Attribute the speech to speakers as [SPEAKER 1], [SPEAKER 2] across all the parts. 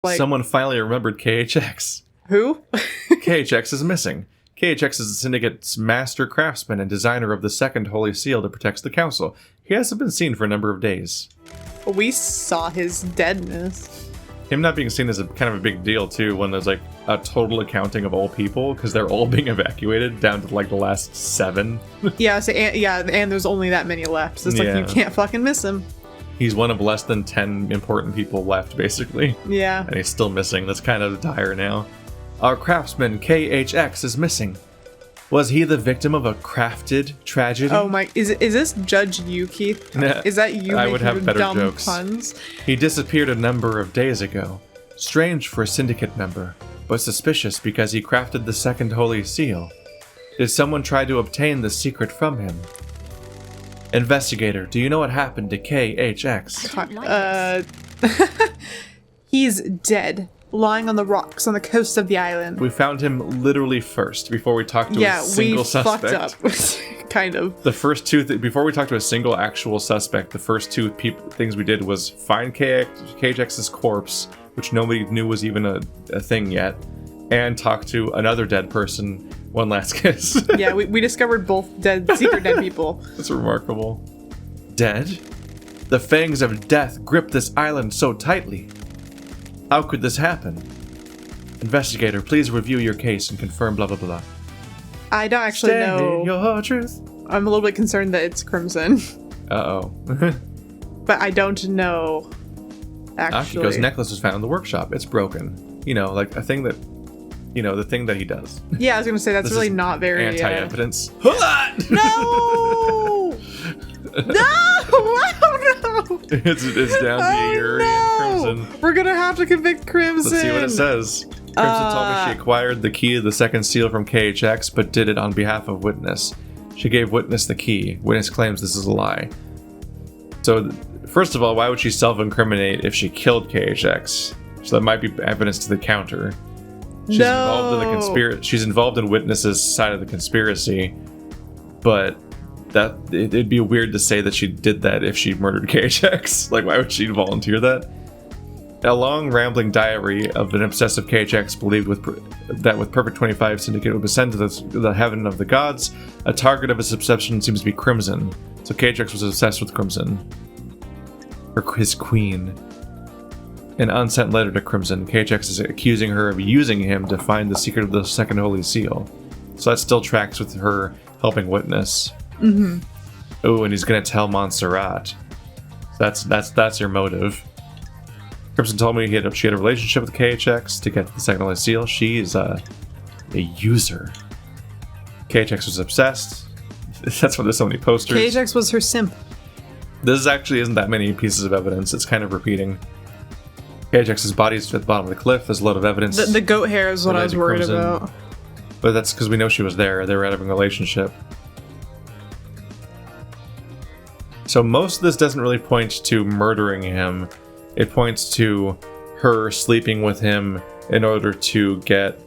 [SPEAKER 1] Like,
[SPEAKER 2] someone finally remembered KHX.
[SPEAKER 1] who?
[SPEAKER 2] KHX is missing. KHX is the Syndicate's master craftsman and designer of the second Holy Seal that protects the Council. He hasn't been seen for a number of days.
[SPEAKER 1] We saw his deadness.
[SPEAKER 2] Him not being seen is a kind of a big deal, too, when there's, like, a total accounting of all people, because they're all being evacuated down to, like, the last 7.
[SPEAKER 1] Yeah, and there's only that many left. So it's like, you can't fucking miss him.
[SPEAKER 2] He's one of less than 10 important people left, basically.
[SPEAKER 1] Yeah.
[SPEAKER 2] And he's still missing. That's kind of dire now. Our craftsman, KHX, is missing. Was he the victim of a crafted tragedy?
[SPEAKER 1] Oh my, is this Judge you, Keith?
[SPEAKER 2] Nah,
[SPEAKER 1] is that you
[SPEAKER 2] I
[SPEAKER 1] making
[SPEAKER 2] would have
[SPEAKER 1] your
[SPEAKER 2] better
[SPEAKER 1] dumb
[SPEAKER 2] jokes.
[SPEAKER 1] puns?
[SPEAKER 2] He disappeared a number of days ago. Strange for a Syndicate member, but suspicious because he crafted the second Holy Seal. Did someone try to obtain the secret from him? Investigator, do you know what happened to KHX?
[SPEAKER 1] He's dead, lying on the rocks on the coast of the island.
[SPEAKER 2] We found him literally first, before we talked to a single suspect.
[SPEAKER 1] Yeah, we fucked up. Kind of.
[SPEAKER 2] The first two, before we talked to a single actual suspect, the first two things we did was find KHX's corpse, which nobody knew was even a thing yet, and talk to another dead person, one last kiss.
[SPEAKER 1] Yeah, we discovered both secret dead people.
[SPEAKER 2] That's remarkable. Dead? The fangs of death grip this island so tightly. How could this happen? Investigator, please review your case and confirm blah blah blah.
[SPEAKER 1] I don't actually
[SPEAKER 2] Stand
[SPEAKER 1] know.
[SPEAKER 2] in your truth.
[SPEAKER 1] I'm a little bit concerned that it's Crimson.
[SPEAKER 2] Uh-oh.
[SPEAKER 1] But I don't know, actually.
[SPEAKER 2] Akiko's necklace was found in the workshop. It's broken. You know, like a thing that, the thing that he does.
[SPEAKER 1] Yeah, I was going to say, that's
[SPEAKER 2] This
[SPEAKER 1] really
[SPEAKER 2] is
[SPEAKER 1] not very...
[SPEAKER 2] anti-evidence.
[SPEAKER 1] No! No! Oh, no!
[SPEAKER 2] It's down to Yuri and Crimson.
[SPEAKER 1] We're going to have to convict Crimson!
[SPEAKER 2] Let's see what it says. Crimson told me she acquired the key to the second seal from KHX, but did it on behalf of Witness. She gave Witness the key. Witness claims this is a lie. So, first of all, why would she self-incriminate if she killed KHX? So that might be evidence to the counter. She's involved in the conspiracy. She's involved in Witness's side of the conspiracy, but it'd be weird to say that she did that if she murdered KHX. Like, why would she volunteer that? A long, rambling diary of an obsessive KHX believed that with Perfect 25 Syndicate would ascend to the heaven of the gods. A target of his obsession seems to be Crimson. So KHX was obsessed with Crimson. His queen. An unsent letter to Crimson. KHX is accusing her of using him to find the secret of the second Holy Seal. So that still tracks with her helping Witness.
[SPEAKER 1] Mm-hmm.
[SPEAKER 2] Oh, and he's gonna tell Montserrat. That's your motive. Crimson told me she had a relationship with KHX to get to the second Holy Seal. She is a user. KHX was obsessed. That's why there's so many posters.
[SPEAKER 1] KHX was her simp.
[SPEAKER 2] This actually isn't that many pieces of evidence. It's kind of repeating. KHX's body is at the bottom of the cliff. There's a lot of evidence.
[SPEAKER 1] The goat hair is what I was worried about.
[SPEAKER 2] But that's because we know she was there. They were having a relationship. So most of this doesn't really point to murdering him. It points to her sleeping with him in order to get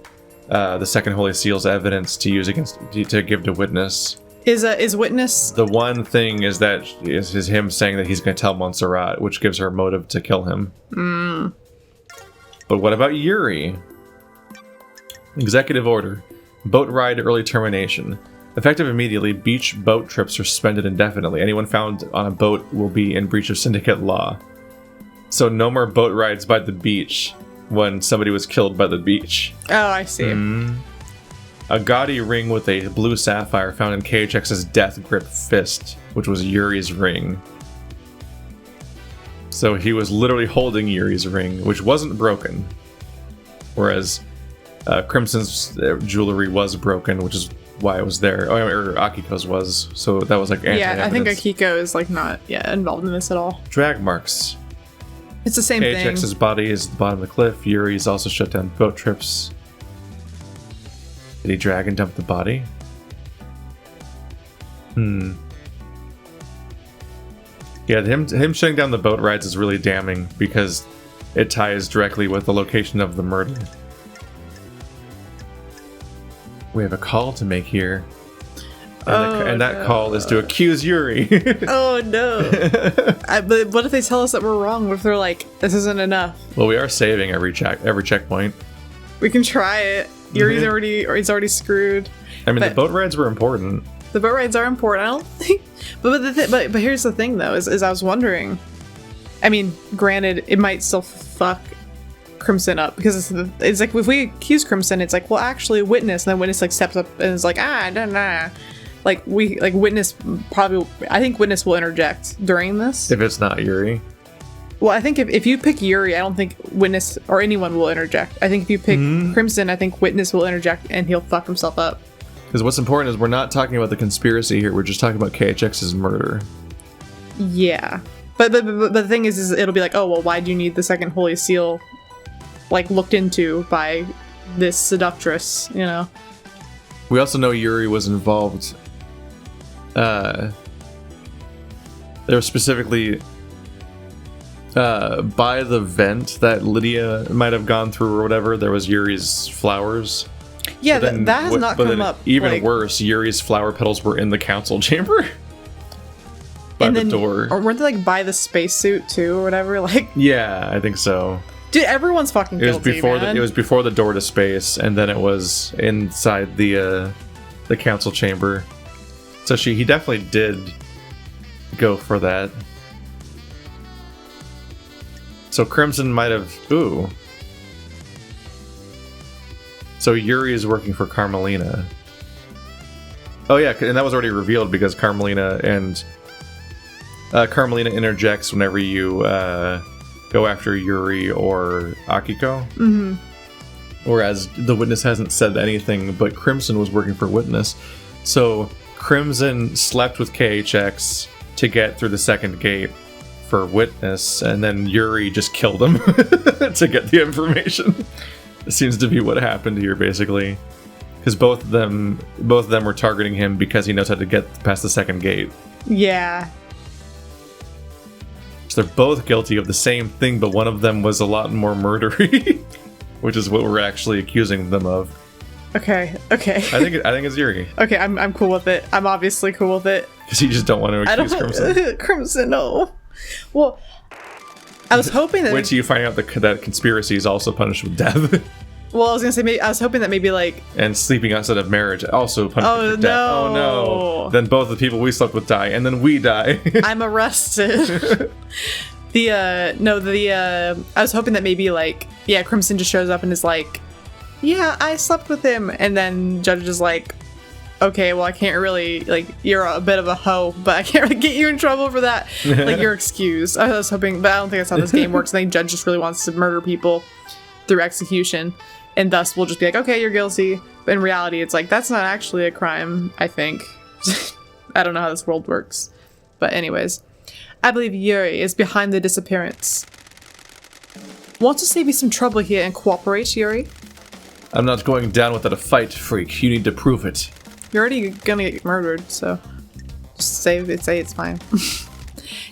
[SPEAKER 2] the second Holy Seal's evidence to use to give to Witness.
[SPEAKER 1] Is Witness...
[SPEAKER 2] The one thing is him saying that he's going to tell Montserrat, which gives her motive to kill him.
[SPEAKER 1] Mm.
[SPEAKER 2] But what about Yuri? Executive order. Boat ride early termination. Effective immediately, beach boat trips are suspended indefinitely. Anyone found on a boat will be in breach of syndicate law. So no more boat rides by the beach when somebody was killed by the beach.
[SPEAKER 1] Oh, I see.
[SPEAKER 2] A gaudy ring with a blue sapphire found in KHX's death grip fist, which was Yuri's ring. So he was literally holding Yuri's ring, which wasn't broken. Whereas Crimson's jewelry was broken, which is why it was there. Or Akiko's was. So that was like anti-evidence.
[SPEAKER 1] Yeah, I think Akiko is like not involved in this at all.
[SPEAKER 2] Drag marks.
[SPEAKER 1] It's the same thing.
[SPEAKER 2] KHX's body is at the bottom of the cliff. Yuri's also shut down boat trips. Did he drag and dump the body? Yeah, him shutting down the boat rides is really damning because it ties directly with the location of the murder. We have a call to make here. And that call is to accuse Yuri.
[SPEAKER 1] Oh no. But what if they tell us that we're wrong? What if they're like, this isn't enough?
[SPEAKER 2] Well, we are saving every checkpoint.
[SPEAKER 1] We can try it. Yuri's he's already screwed.
[SPEAKER 2] I mean, the boat rides were important.
[SPEAKER 1] The boat rides are important. I don't think, but here's the thing though, is I was wondering. I mean, granted, it might still fuck Crimson up because it's like if we accuse Crimson, it's like, well, actually, Witness, and then Witness like steps up and is like, nah. Like Witness probably. I think Witness will interject during this
[SPEAKER 2] if it's not Yuri.
[SPEAKER 1] Well, I think if you pick Yuri, I don't think Witness or anyone will interject. I think if you pick Crimson, I think Witness will interject and he'll fuck himself up.
[SPEAKER 2] Because what's important is we're not talking about the conspiracy here. We're just talking about KHX's murder.
[SPEAKER 1] Yeah. But the thing is it'll be like, oh, well, why do you need the second Holy Seal, like, looked into by this seductress, you know?
[SPEAKER 2] We also know Yuri was involved. There was specifically... by the vent that Lydia might have gone through or whatever, there was Yuri's flowers.
[SPEAKER 1] Yeah, that has not come up.
[SPEAKER 2] Even like, worse, Yuri's flower petals were in the council chamber. By the door. Or
[SPEAKER 1] weren't they like by the spacesuit too or whatever? Like,
[SPEAKER 2] yeah, I think so.
[SPEAKER 1] Dude, everyone's fucking guilty, man.
[SPEAKER 2] It was before the door to space, and then it was inside the council chamber. So he definitely did go for that. So Crimson might have... Ooh. So Yuri is working for Carmelina. Oh yeah, and that was already revealed because Carmelina interjects whenever you go after Yuri or Akiko. Mm-hmm. Whereas the Witness hasn't said anything, but Crimson was working for Witness. So Crimson slept with KHX to get through the second gate for Witness, and then Yuri just killed him to get the information. It seems to be what happened here, basically, because both of them were targeting him because he knows how to get past the second gate.
[SPEAKER 1] Yeah.
[SPEAKER 2] So they're both guilty of the same thing, but one of them was a lot more murdery, which is what we're actually accusing them of.
[SPEAKER 1] Okay.
[SPEAKER 2] I think it's Yuri.
[SPEAKER 1] Okay, I'm cool with it. I'm obviously cool with it.
[SPEAKER 2] Because you just don't want to accuse Crimson.
[SPEAKER 1] Crimson, no. Well, I was hoping that...
[SPEAKER 2] Wait till you find out that conspiracy is also punished with death.
[SPEAKER 1] Well, I was going to say, I was hoping that maybe, like...
[SPEAKER 2] And sleeping outside of marriage also punished with death. Oh, no. Then both the people we slept with die, and then we die. I'm
[SPEAKER 1] arrested. I was hoping that maybe, like, yeah, Crimson just shows up and is like, yeah, I slept with him. And then Judge is like, okay, well, I can't really, like, you're a bit of a hoe, but I can't really get you in trouble for that. Like, you're excused. I was hoping, but I don't think that's how this game works. I think Judge just really wants to murder people through execution, and thus we'll just be like, okay, you're guilty. But in reality, it's like, that's not actually a crime, I think. I don't know how this world works. But anyways, I believe Yuri is behind the disappearance. Want to save you some trouble here and cooperate, Yuri?
[SPEAKER 2] I'm not going down without a fight, freak. You need to prove it.
[SPEAKER 1] You're already gonna get murdered, so just say it's fine.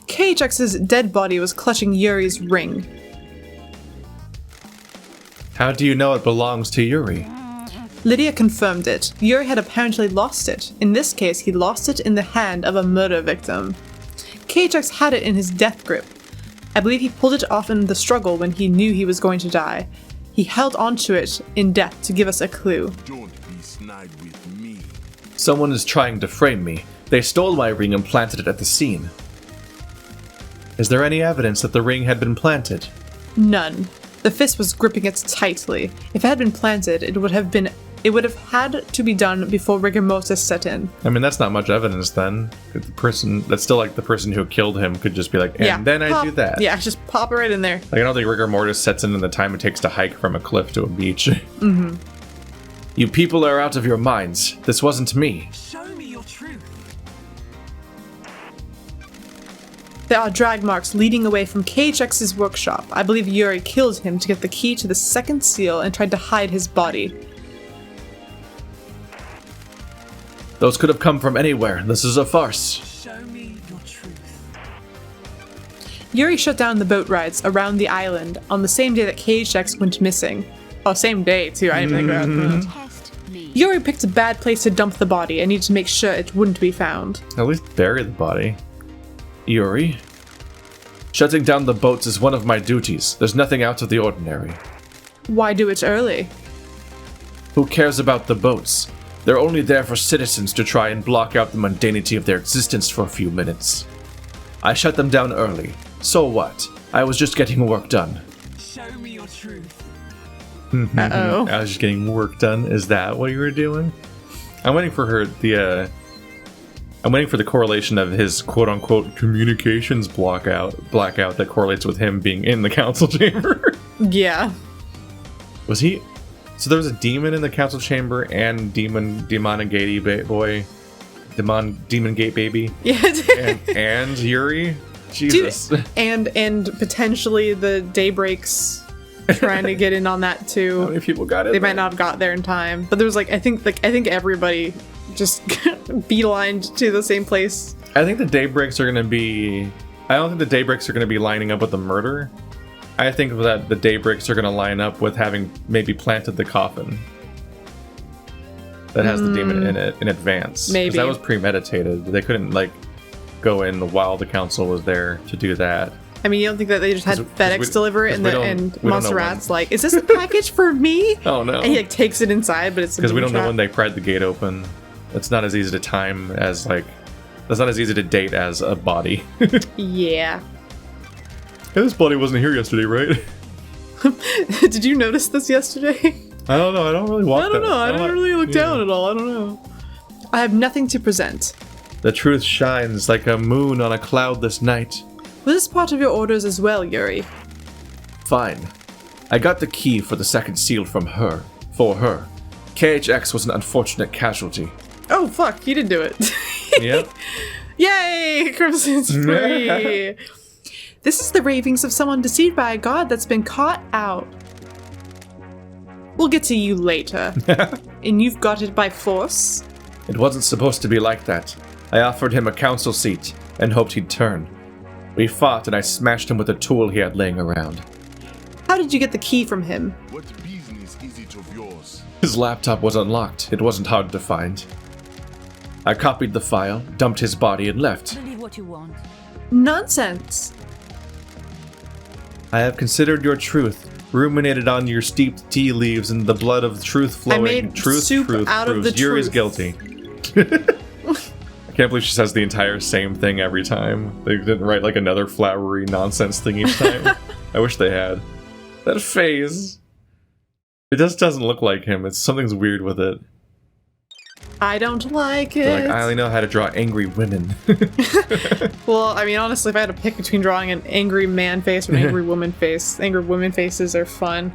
[SPEAKER 1] KHX's dead body was clutching Yuri's ring.
[SPEAKER 2] How do you know it belongs to Yuri?
[SPEAKER 1] Lydia confirmed it. Yuri had apparently lost it. In this case, he lost it in the hand of a murder victim. KHX had it in his death grip. I believe he pulled it off in the struggle when he knew he was going to die. He held onto it in death to give us a clue.
[SPEAKER 3] Don't be snide with me.
[SPEAKER 2] Someone is trying to frame me. They stole my ring and planted it at the scene. Is there any evidence that the ring had been planted?
[SPEAKER 1] None. The fist was gripping it tightly. If it had been planted, it would have had to be done before rigor mortis set in.
[SPEAKER 2] I mean, that's not much evidence then. The person who killed him could just be like, and then I do that.
[SPEAKER 1] Yeah, just pop it right in there.
[SPEAKER 2] Like, I don't think rigor mortis sets in the time it takes to hike from a cliff to a beach.
[SPEAKER 1] Mm-hmm.
[SPEAKER 2] You people are out of your minds. This wasn't me.
[SPEAKER 3] Show me your truth.
[SPEAKER 1] There are drag marks leading away from KHX's workshop. I believe Yuri killed him to get the key to the second seal and tried to hide his body.
[SPEAKER 2] Those could have come from anywhere. This is a farce.
[SPEAKER 3] Show me your truth.
[SPEAKER 1] Yuri shut down the boat rides around the island on the same day that KHX went missing. Oh, same day too. I didn't think about that.
[SPEAKER 4] Test me.
[SPEAKER 1] Yuri picked a bad place to dump the body. I need to make sure it wouldn't be found.
[SPEAKER 2] At least bury the body. Yuri? Shutting down the boats is one of my duties. There's nothing out of the ordinary.
[SPEAKER 1] Why do it early?
[SPEAKER 2] Who cares about the boats? They're only there for citizens to try and block out the mundanity of their existence for a few minutes. I shut them down early. So what? I was just getting work done.
[SPEAKER 3] Show me your truth.
[SPEAKER 1] Uh-oh.
[SPEAKER 2] I was just getting work done. Is that what you were doing? I'm waiting for I'm waiting for the correlation of his quote-unquote communications blackout that correlates with him being in the council chamber.
[SPEAKER 1] Yeah.
[SPEAKER 2] Was he? So there was a demon in the council chamber and demon gate baby.
[SPEAKER 1] Yeah.
[SPEAKER 2] and Yuri. Jesus.
[SPEAKER 1] Dude, and potentially the Daybreaks trying to get in on that too.
[SPEAKER 2] How many people got it?
[SPEAKER 1] They might not have got there in time, but there was I think everybody just beelined to the same place.
[SPEAKER 2] I think the Daybreaks are gonna be. I don't think the Daybreaks are gonna be lining up with the murder. I think that the Daybreaks are gonna line up with having maybe planted the coffin that has the demon in it in advance.
[SPEAKER 1] Maybe
[SPEAKER 2] 'Cause that was premeditated. They couldn't go in while the council was there to do that.
[SPEAKER 1] I mean, you don't think that they just had
[SPEAKER 2] 'Cause
[SPEAKER 1] FedEx
[SPEAKER 2] we-
[SPEAKER 1] deliver it,
[SPEAKER 2] 'cause we don't-
[SPEAKER 1] and
[SPEAKER 2] we don't know
[SPEAKER 1] Montserrat's like, "Is this a package for me?"
[SPEAKER 2] Oh no!
[SPEAKER 1] And he takes it inside, but it's
[SPEAKER 2] Because we don't know
[SPEAKER 1] trap.
[SPEAKER 2] when they pried the gate open. It's not as easy to time as That's not as easy to date as a body.
[SPEAKER 1] Yeah.
[SPEAKER 2] Hey, this body wasn't here yesterday, right?
[SPEAKER 1] Did you notice this yesterday?
[SPEAKER 2] I don't know. I don't really walk.
[SPEAKER 1] I don't know. I didn't really look down at all. I don't know. I have nothing to present.
[SPEAKER 2] The truth shines like a moon on a cloudless night.
[SPEAKER 1] Was this part of your orders as well, Yuri?
[SPEAKER 2] Fine. I got the key for the second seal from her. For her. KHX was an unfortunate casualty.
[SPEAKER 1] Oh, fuck. He did do it.
[SPEAKER 2] Yep.
[SPEAKER 1] Yay! Crimson's free! This is the ravings of someone deceived by a god that's been caught out. We'll get to you later. And you've got it by force?
[SPEAKER 2] It wasn't supposed to be like that. I offered him a council seat and hoped he'd turn. We fought and I smashed him with a tool he had laying around.
[SPEAKER 1] How did you get the key from him?
[SPEAKER 3] What business is it of yours?
[SPEAKER 2] His laptop was unlocked. It wasn't hard to find. I copied the file, dumped his body, and left.
[SPEAKER 4] Believe what you want.
[SPEAKER 1] Nonsense.
[SPEAKER 2] I have considered your truth, ruminated on your steeped tea leaves and the blood of truth flowing.
[SPEAKER 1] made soup out of
[SPEAKER 2] proves
[SPEAKER 1] the
[SPEAKER 2] Yuri's
[SPEAKER 1] truth.
[SPEAKER 2] guilty. I can't believe she says the entire same thing every time. They didn't write another flowery nonsense thing each time. I wish they had. That face. It just doesn't look like him. Something's weird with it.
[SPEAKER 1] I don't like it.
[SPEAKER 2] They're I only know how to draw angry women.
[SPEAKER 1] Well, I mean, honestly, if I had to pick between drawing an angry man face or an angry woman face, angry women faces are fun.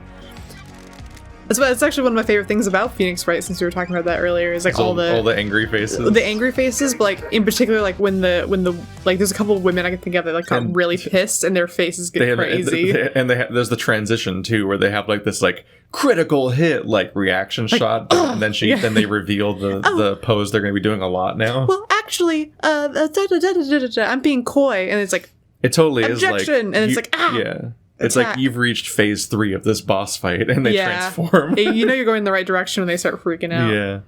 [SPEAKER 1] It's actually one of my favorite things about Phoenix Wright, since we were talking about that earlier, is all the
[SPEAKER 2] angry faces.
[SPEAKER 1] The angry faces, but in particular, when the there's a couple of women I can think of that got really pissed and their faces get crazy.
[SPEAKER 2] There's the transition too, where they have this critical hit reaction shot, and then then they reveal the pose they're going to be doing a lot now.
[SPEAKER 1] Well, actually, I'm being coy, and it's
[SPEAKER 2] it totally
[SPEAKER 1] objection,
[SPEAKER 2] is
[SPEAKER 1] and it's
[SPEAKER 2] yeah. It's you've reached phase 3 of this boss fight, and they transform.
[SPEAKER 1] You know you're going in the right direction when they start freaking out.
[SPEAKER 2] Yeah.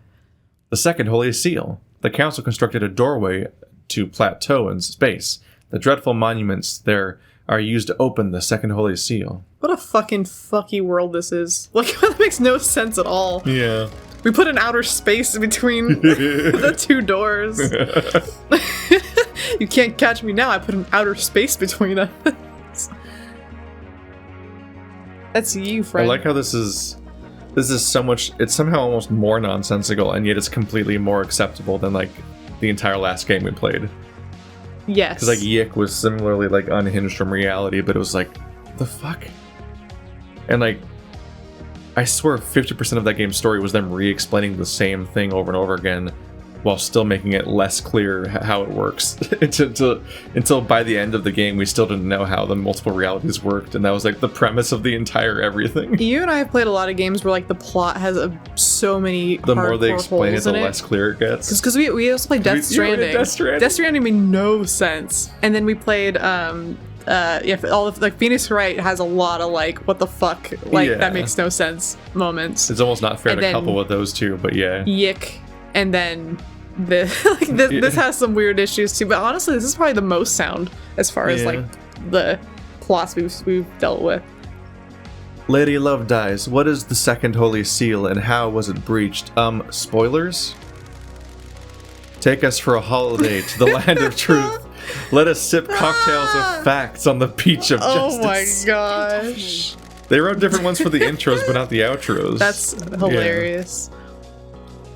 [SPEAKER 2] The second holy seal. The council constructed a doorway to plateau in space. The dreadful monuments there are used to open the second holy seal.
[SPEAKER 1] What a fucking fucky world this is. That makes no sense at all.
[SPEAKER 2] Yeah.
[SPEAKER 1] We put an outer space in between the two doors. You can't catch me now. I put an outer space between us. That's you, friend.
[SPEAKER 2] I like how this is so much. It's somehow almost more nonsensical, and yet it's completely more acceptable than the entire last game we played.
[SPEAKER 1] Yes.
[SPEAKER 2] Because Yik was similarly unhinged from reality, but it was the fuck. And I swear 50% of that game's story was them re-explaining the same thing over and over again, while still making it less clear how it works. until by the end of the game, we still didn't know how the multiple realities worked, and that was the premise of the entire everything.
[SPEAKER 1] You and I have played a lot of games where the plot has so many
[SPEAKER 2] the more they
[SPEAKER 1] hardcore
[SPEAKER 2] explain it,
[SPEAKER 1] holes
[SPEAKER 2] the
[SPEAKER 1] in
[SPEAKER 2] less clear it gets.
[SPEAKER 1] Because we also played Death Stranding.
[SPEAKER 2] Death Stranding.
[SPEAKER 1] Death Stranding made no sense. And then we played all of like Phoenix Wright has a lot of like what the fuck, like
[SPEAKER 2] Yeah.
[SPEAKER 1] that makes no sense moments.
[SPEAKER 2] It's almost not fair
[SPEAKER 1] And
[SPEAKER 2] to
[SPEAKER 1] then-
[SPEAKER 2] couple with those two, but yeah.
[SPEAKER 1] Yick, and then this has some weird issues too. But honestly, this is probably the most sound as far as
[SPEAKER 2] Yeah.
[SPEAKER 1] like the plots we've dealt with.
[SPEAKER 2] Lady Love dies. What is the second holy seal and how was it breached? Spoilers? Take us for a holiday to the land of truth. Let us sip cocktails of facts on the beach of
[SPEAKER 1] Oh my
[SPEAKER 2] justice.
[SPEAKER 1] gosh,
[SPEAKER 2] They wrote different ones for the intros, but not the outros.
[SPEAKER 1] that's hilarious.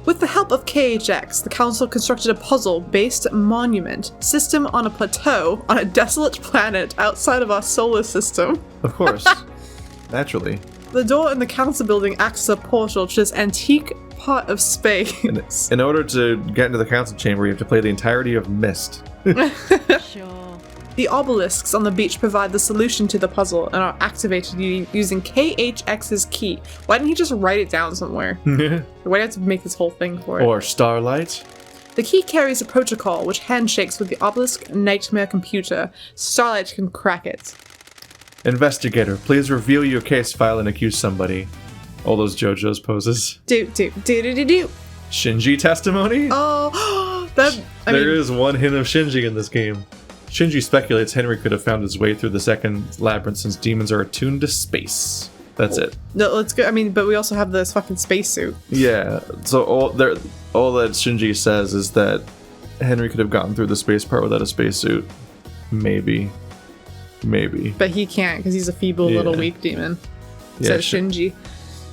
[SPEAKER 1] With the help of KHX, the council constructed a puzzle-based monument system on a plateau on a desolate planet outside of our solar system.
[SPEAKER 2] Of course. Naturally.
[SPEAKER 1] The door in the council building acts as a portal to this antique part of space.
[SPEAKER 2] In order to get into the council chamber, you have to play the entirety of Myst.
[SPEAKER 4] Sure.
[SPEAKER 1] The obelisks on the beach provide the solution to the puzzle and are activated using KHX's key. Why didn't he just write it down somewhere? Why do you have to make this whole thing for it?
[SPEAKER 2] Or Starlight.
[SPEAKER 1] The key carries a protocol which handshakes with the obelisk nightmare computer. Starlight can crack it.
[SPEAKER 2] Investigator, please reveal your case file and accuse somebody. All those JoJo's poses.
[SPEAKER 1] Do.
[SPEAKER 2] Shinji testimony?
[SPEAKER 1] Oh, that.
[SPEAKER 2] There is one hint of Shinji in this game. Shinji speculates Henry could have found his way through the second labyrinth since demons are attuned to space. That's it.
[SPEAKER 1] No, let's go. I mean, but we also have this fucking spacesuit.
[SPEAKER 2] Yeah, so all that Shinji says is that Henry could have gotten through the space part without a spacesuit. Maybe.
[SPEAKER 1] But he can't because he's a feeble little
[SPEAKER 2] Yeah.
[SPEAKER 1] weak demon.
[SPEAKER 2] Yeah,
[SPEAKER 1] Says Shinji.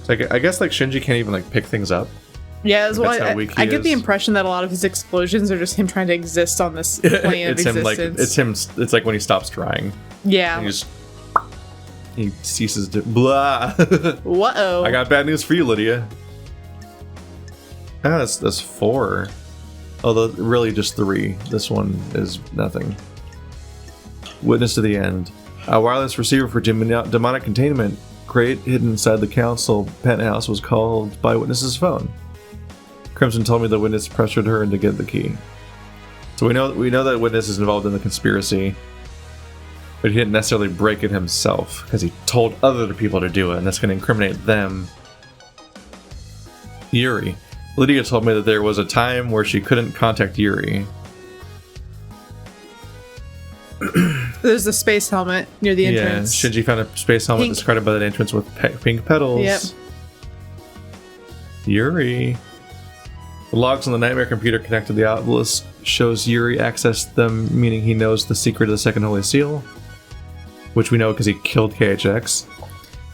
[SPEAKER 2] Like, I guess like Shinji can't even like pick things up.
[SPEAKER 1] Yeah, as well,
[SPEAKER 2] That's how
[SPEAKER 1] I
[SPEAKER 2] weak he
[SPEAKER 1] get the
[SPEAKER 2] is.
[SPEAKER 1] impression that a lot of his explosions are just him trying to exist on this plane of
[SPEAKER 2] It's him
[SPEAKER 1] existence.
[SPEAKER 2] it's like when he stops trying.
[SPEAKER 1] Yeah.
[SPEAKER 2] And he ceases to blah.
[SPEAKER 1] Whoa.
[SPEAKER 2] I got bad news for you, Lydia. Ah, that's 4. Although really just 3. This one is nothing. Witness to the end. A wireless receiver for demonic containment crate hidden inside the council penthouse was called by witness's phone. Crimson told me the witness pressured her to get the key. So we know that witness is involved in the conspiracy, but he didn't necessarily break it himself because he told other people to do it, and that's going to incriminate them. Yuri. Lydia told me that there was a time where she couldn't contact Yuri.
[SPEAKER 1] There's the space helmet near the entrance.
[SPEAKER 2] Yeah, Shinji found a space helmet
[SPEAKER 1] Pink.
[SPEAKER 2] discarded by that entrance with pink petals.
[SPEAKER 1] Yep.
[SPEAKER 2] Yuri. The logs on the nightmare computer connected to the obelisk shows Yuri accessed them, meaning he knows the secret of the second holy seal, which we know because he killed KHX.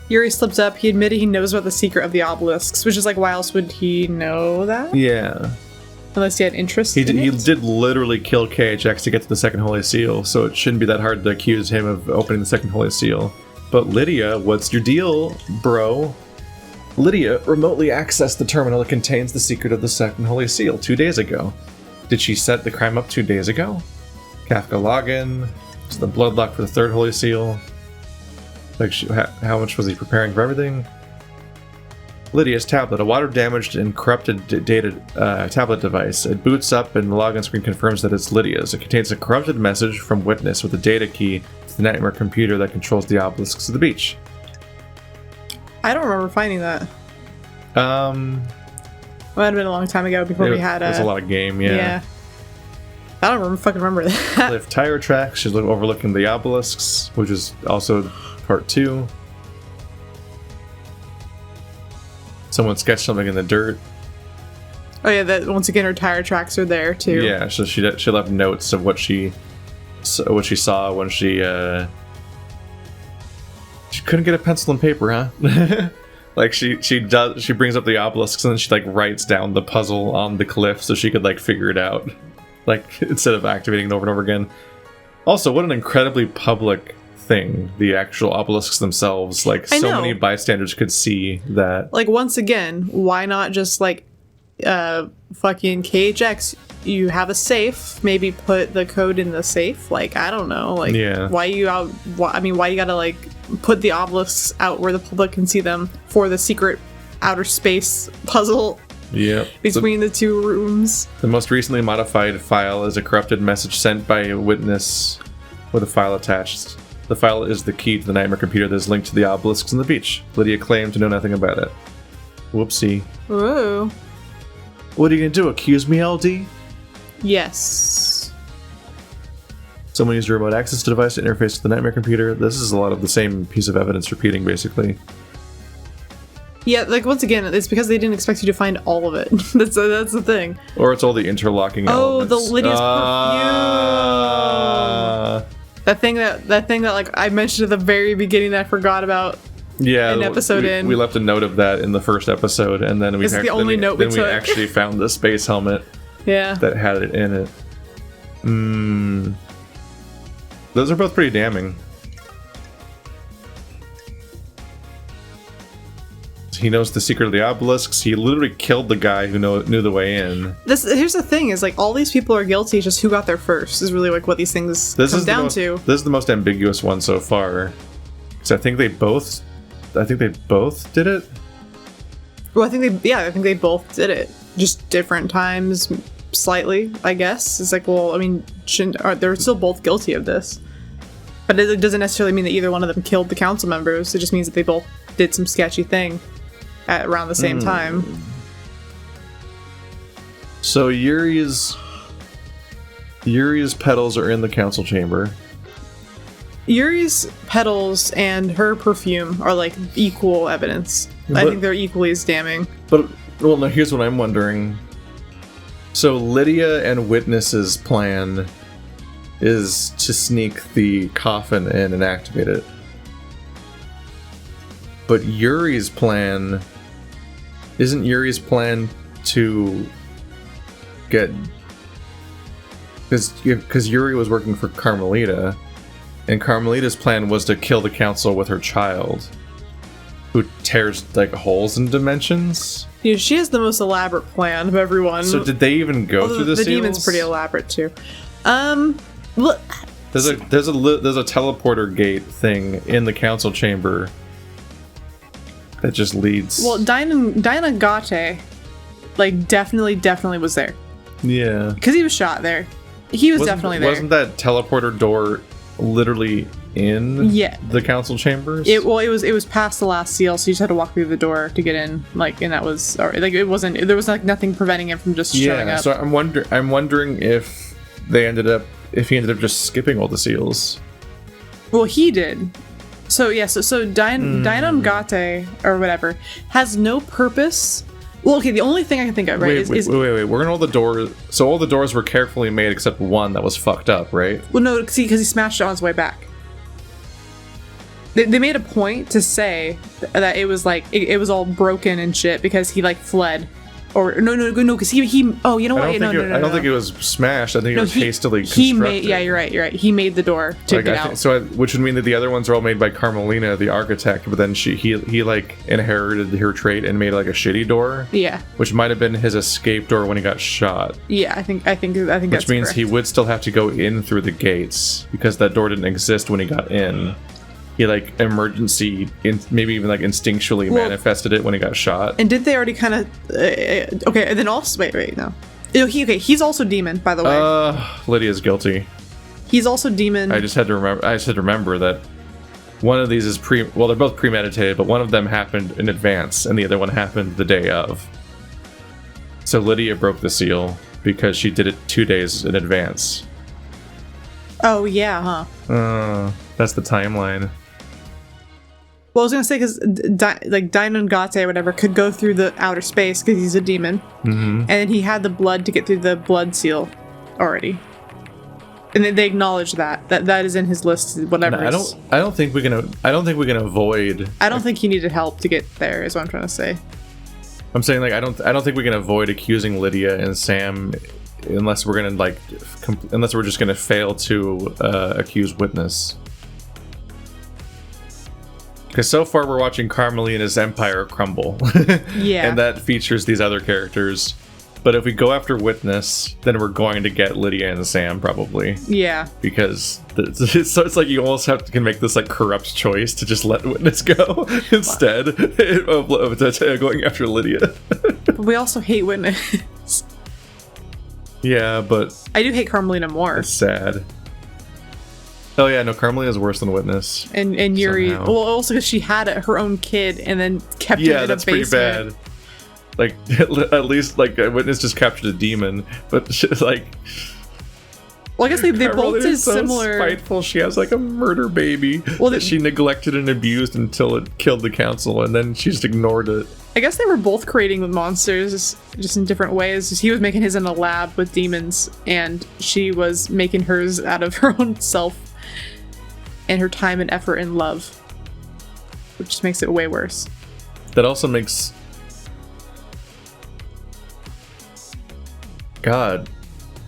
[SPEAKER 1] Yuri slipped up. He admitted he knows about the secret of the obelisks, which is like, why else would he know that?
[SPEAKER 2] Yeah.
[SPEAKER 1] Unless he had interest
[SPEAKER 2] He
[SPEAKER 1] in
[SPEAKER 2] did, he
[SPEAKER 1] it?
[SPEAKER 2] did literally kill KHX to get to the second holy seal, so it shouldn't be that hard to accuse him of opening the second holy seal. But Lydia, what's your deal, bro? Lydia remotely accessed the terminal that contains the secret of the second holy seal 2 days ago. Did she set the crime up 2 days ago? Kafka login. To the bloodlock for the third holy seal. Like, how much was he preparing for everything? Lydia's tablet, a water-damaged and corrupted data tablet device. It boots up and the login screen confirms that it's Lydia's. It contains a corrupted message from Witness with a data key to the nightmare computer that controls the obelisks of the beach.
[SPEAKER 1] I don't remember finding that.
[SPEAKER 2] Um,
[SPEAKER 1] Might have been a long time ago before we had
[SPEAKER 2] it was a lot of game, yeah.
[SPEAKER 1] I don't fucking remember that.
[SPEAKER 2] Lift tire tracks. She's overlooking the obelisks, which is also part 2. Someone sketched something in the dirt.
[SPEAKER 1] Oh yeah, that once again her tire tracks are there too.
[SPEAKER 2] Yeah, so she left notes of what she saw when she couldn't get a pencil and paper, huh? Like she brings up the obelisks and then she like writes down the puzzle on the cliff so she could like figure it out, like instead of activating it over and over again. Also, what an incredibly public thing, the actual obelisks themselves. Like
[SPEAKER 1] I
[SPEAKER 2] so
[SPEAKER 1] know.
[SPEAKER 2] many bystanders could see that.
[SPEAKER 1] Like once again, why not just like fucking KHX, you have a safe, maybe put the code in the safe, like I don't know, like
[SPEAKER 2] Yeah.
[SPEAKER 1] why you gotta like put the obelisks out where the public can see them for the secret outer space puzzle
[SPEAKER 2] Yeah.
[SPEAKER 1] between the two rooms.
[SPEAKER 2] The most recently modified file is a corrupted message sent by a witness with a file attached. The file is the key to the nightmare computer that is linked to the obelisks on the beach. Lydia claimed to know nothing about it. Whoopsie.
[SPEAKER 1] Ooh.
[SPEAKER 2] What are you gonna do, accuse me, LD?
[SPEAKER 1] Yes.
[SPEAKER 2] Someone used a remote access device to interface with the nightmare computer. This is a lot of the same piece of evidence repeating, basically.
[SPEAKER 1] Yeah, like, once again, it's because they didn't expect you to find all of it. that's the thing.
[SPEAKER 2] Or it's all the interlocking
[SPEAKER 1] Oh,
[SPEAKER 2] elements.
[SPEAKER 1] the Lydia's perfume! That thing that like I mentioned at the very beginning that I forgot about.
[SPEAKER 2] Yeah,
[SPEAKER 1] an episode
[SPEAKER 2] we left a note of that in the first episode, and then we
[SPEAKER 1] This is the only note we
[SPEAKER 2] then
[SPEAKER 1] took.
[SPEAKER 2] we actually found the space helmet
[SPEAKER 1] Yeah.
[SPEAKER 2] that had it in it. Those are both pretty damning. He knows the secret of the obelisks. He literally killed the guy who knew the way in.
[SPEAKER 1] Here's the thing: is like all these people are guilty. It's just who got there first is really like what these things come down to.
[SPEAKER 2] This is the most ambiguous one so far, because I think they both did it.
[SPEAKER 1] Well, I think they both did it, just different times, slightly. I guess it's like, well, I mean, they're still both guilty of this, but it doesn't necessarily mean that either one of them killed the council members. It just means that they both did some sketchy thing at around the same time.
[SPEAKER 2] So Yuri's petals are in the council chamber.
[SPEAKER 1] Yuri's petals and her perfume are like equal evidence. I think they're equally as damning.
[SPEAKER 2] But, well, now here's what I'm wondering. So Lydia and Witness's plan is to sneak the coffin in and activate it. But Yuri's plan... Isn't Yuri's plan to get... Because Yuri was working for Carmelita, and Carmelita's plan was to kill the council with her child, who tears, like, holes in dimensions?
[SPEAKER 1] Yeah, she has the most elaborate plan of everyone.
[SPEAKER 2] So did they even go through the seals?
[SPEAKER 1] The demon's pretty elaborate, too. Look...
[SPEAKER 2] There's a teleporter gate thing in the council chamber that just leads.
[SPEAKER 1] Well, Dinah Gate, like, definitely was there.
[SPEAKER 2] Yeah.
[SPEAKER 1] Because he was shot there. He was definitely there.
[SPEAKER 2] Wasn't that teleporter door literally in the council chambers?
[SPEAKER 1] It was past the last seal, so you just had to walk through the door to get in. Like, and that was, or, like, it wasn't. There was like nothing preventing him from just showing up.
[SPEAKER 2] So I'm wondering if he ended up just skipping all the seals.
[SPEAKER 1] Well, he did. So yeah, so Dinah Gate or whatever has no purpose. Well, okay, the only thing I can think of, right, is
[SPEAKER 2] wait. We're in all the doors. So all the doors were carefully made except one that was fucked up, right?
[SPEAKER 1] Well, no, see, because he smashed it on his way back. They made a point to say that it was like it was all broken and shit because he like fled. Or no, because he. Oh, you know what?
[SPEAKER 2] I don't think it was smashed. I think it was hastily constructed.
[SPEAKER 1] You're right. He made the door to get out.
[SPEAKER 2] Which would mean that the other ones are all made by Carmelina, the architect. But then he like inherited her trait and made like a shitty door.
[SPEAKER 1] Yeah.
[SPEAKER 2] Which might have been his escape door when he got shot.
[SPEAKER 1] Yeah, I think that's correct.
[SPEAKER 2] Which means he would still have to go in through the gates because that door didn't exist when he got in. He like maybe even like instinctually manifested it when he got shot.
[SPEAKER 1] And did they already kind of okay? And then also wait no, he's also demon, by the way.
[SPEAKER 2] Lydia's guilty.
[SPEAKER 1] He's also demon.
[SPEAKER 2] I just had to remember that one of these is they're both premeditated, but one of them happened in advance, and the other one happened the day of. So Lydia broke the seal because she did it 2 days in advance.
[SPEAKER 1] Oh yeah, huh?
[SPEAKER 2] That's the timeline.
[SPEAKER 1] Well, I was gonna say because like Dinah Gate or whatever could go through the outer space because he's a demon, and then he had the blood to get through the blood seal already, and then they acknowledge that is in his list. Whatever.
[SPEAKER 2] No, I don't think we can avoid.
[SPEAKER 1] I don't think he needed help to get there. Is what I'm trying to say.
[SPEAKER 2] I'm saying like I don't think we can avoid accusing Lydia and Sam unless we're gonna unless we're just gonna fail to accuse Witness. Because so far we're watching Carmelina's empire crumble.
[SPEAKER 1] Yeah.
[SPEAKER 2] And that features these other characters. But if we go after Witness, then we're going to get Lydia and Sam, probably.
[SPEAKER 1] Yeah.
[SPEAKER 2] Because it's like you almost can make this like corrupt choice to just let Witness go instead of going after Lydia.
[SPEAKER 1] But we also hate Witness.
[SPEAKER 2] Yeah, but...
[SPEAKER 1] I do hate Carmelina more.
[SPEAKER 2] It's sad. Oh yeah, no, Carmelina's worse than Witness.
[SPEAKER 1] And Yuri,
[SPEAKER 2] Somehow.
[SPEAKER 1] well, also because she had her own kid and then kept it
[SPEAKER 2] Yeah,
[SPEAKER 1] in
[SPEAKER 2] that's
[SPEAKER 1] a
[SPEAKER 2] pretty
[SPEAKER 1] basement.
[SPEAKER 2] bad. Like, at least, like, a Witness just captured a demon, but she's like...
[SPEAKER 1] Well, I guess they both
[SPEAKER 2] Carmelina's
[SPEAKER 1] did
[SPEAKER 2] so
[SPEAKER 1] similar.
[SPEAKER 2] spiteful. She has, like, a murder baby
[SPEAKER 1] Well,
[SPEAKER 2] that she neglected and abused until it killed the council, and then she just ignored it.
[SPEAKER 1] I guess they were both creating with monsters, just in different ways. He was making his in a lab with demons, and she was making hers out of her own self and her time and effort and love, which just makes it way worse.
[SPEAKER 2] That also makes... God.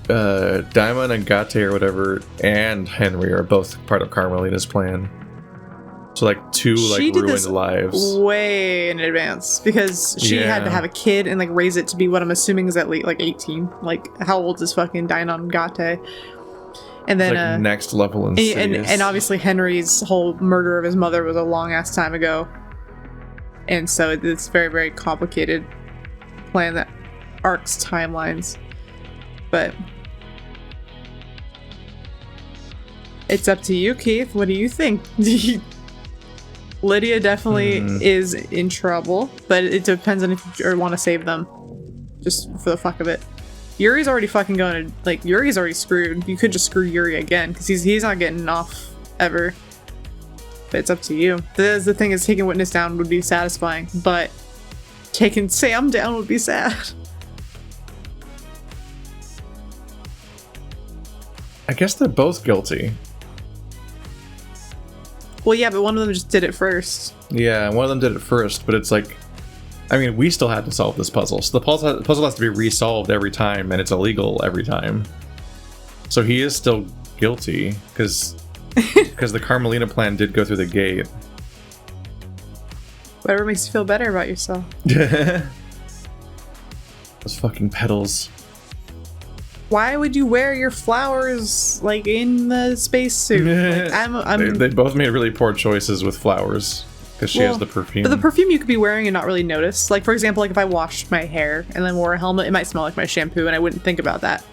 [SPEAKER 2] Daimon and Gate or whatever, and Henry are both part of Carmelina's plan. So, like, two, like,
[SPEAKER 1] She did
[SPEAKER 2] ruined
[SPEAKER 1] this
[SPEAKER 2] lives.
[SPEAKER 1] way in advance because she had to
[SPEAKER 2] Yeah.
[SPEAKER 1] have a kid and like raise it to be what I'm assuming is at least like 18. Like, how old is fucking Daimon Gate? And
[SPEAKER 2] It's
[SPEAKER 1] then
[SPEAKER 2] like next level
[SPEAKER 1] and
[SPEAKER 2] insidious.
[SPEAKER 1] obviously Henry's whole murder of his mother was a long ass time ago, and so it's very, very complicated plan that arcs timelines. But it's up to you, Keith. What do you think? Lydia definitely is in trouble, but it depends on if you want to save them, just for the fuck of it. Yuri's already fucking going to, like, Yuri's already screwed. You could just screw Yuri again, because he's not getting off ever. But it's up to you. The thing is, taking Witness down would be satisfying, but taking Sam down would be sad.
[SPEAKER 2] I guess they're both guilty.
[SPEAKER 1] Well, yeah, but one of them just did it first.
[SPEAKER 2] Yeah, one of them did it first, but it's like... I mean, we still had to solve this puzzle. So the puzzle has to be resolved every time, and it's illegal every time. So he is still guilty, because the Carmelina plan did go through the gate.
[SPEAKER 1] Whatever makes you feel better about yourself.
[SPEAKER 2] Those fucking petals.
[SPEAKER 1] Why would you wear your flowers, like, in the spacesuit? Like,
[SPEAKER 2] They both made really poor choices with flowers, because she has the perfume.
[SPEAKER 1] But the perfume you could be wearing and not really notice. Like, for example, like if I washed my hair and then wore a helmet, it might smell like my shampoo and I wouldn't think about that,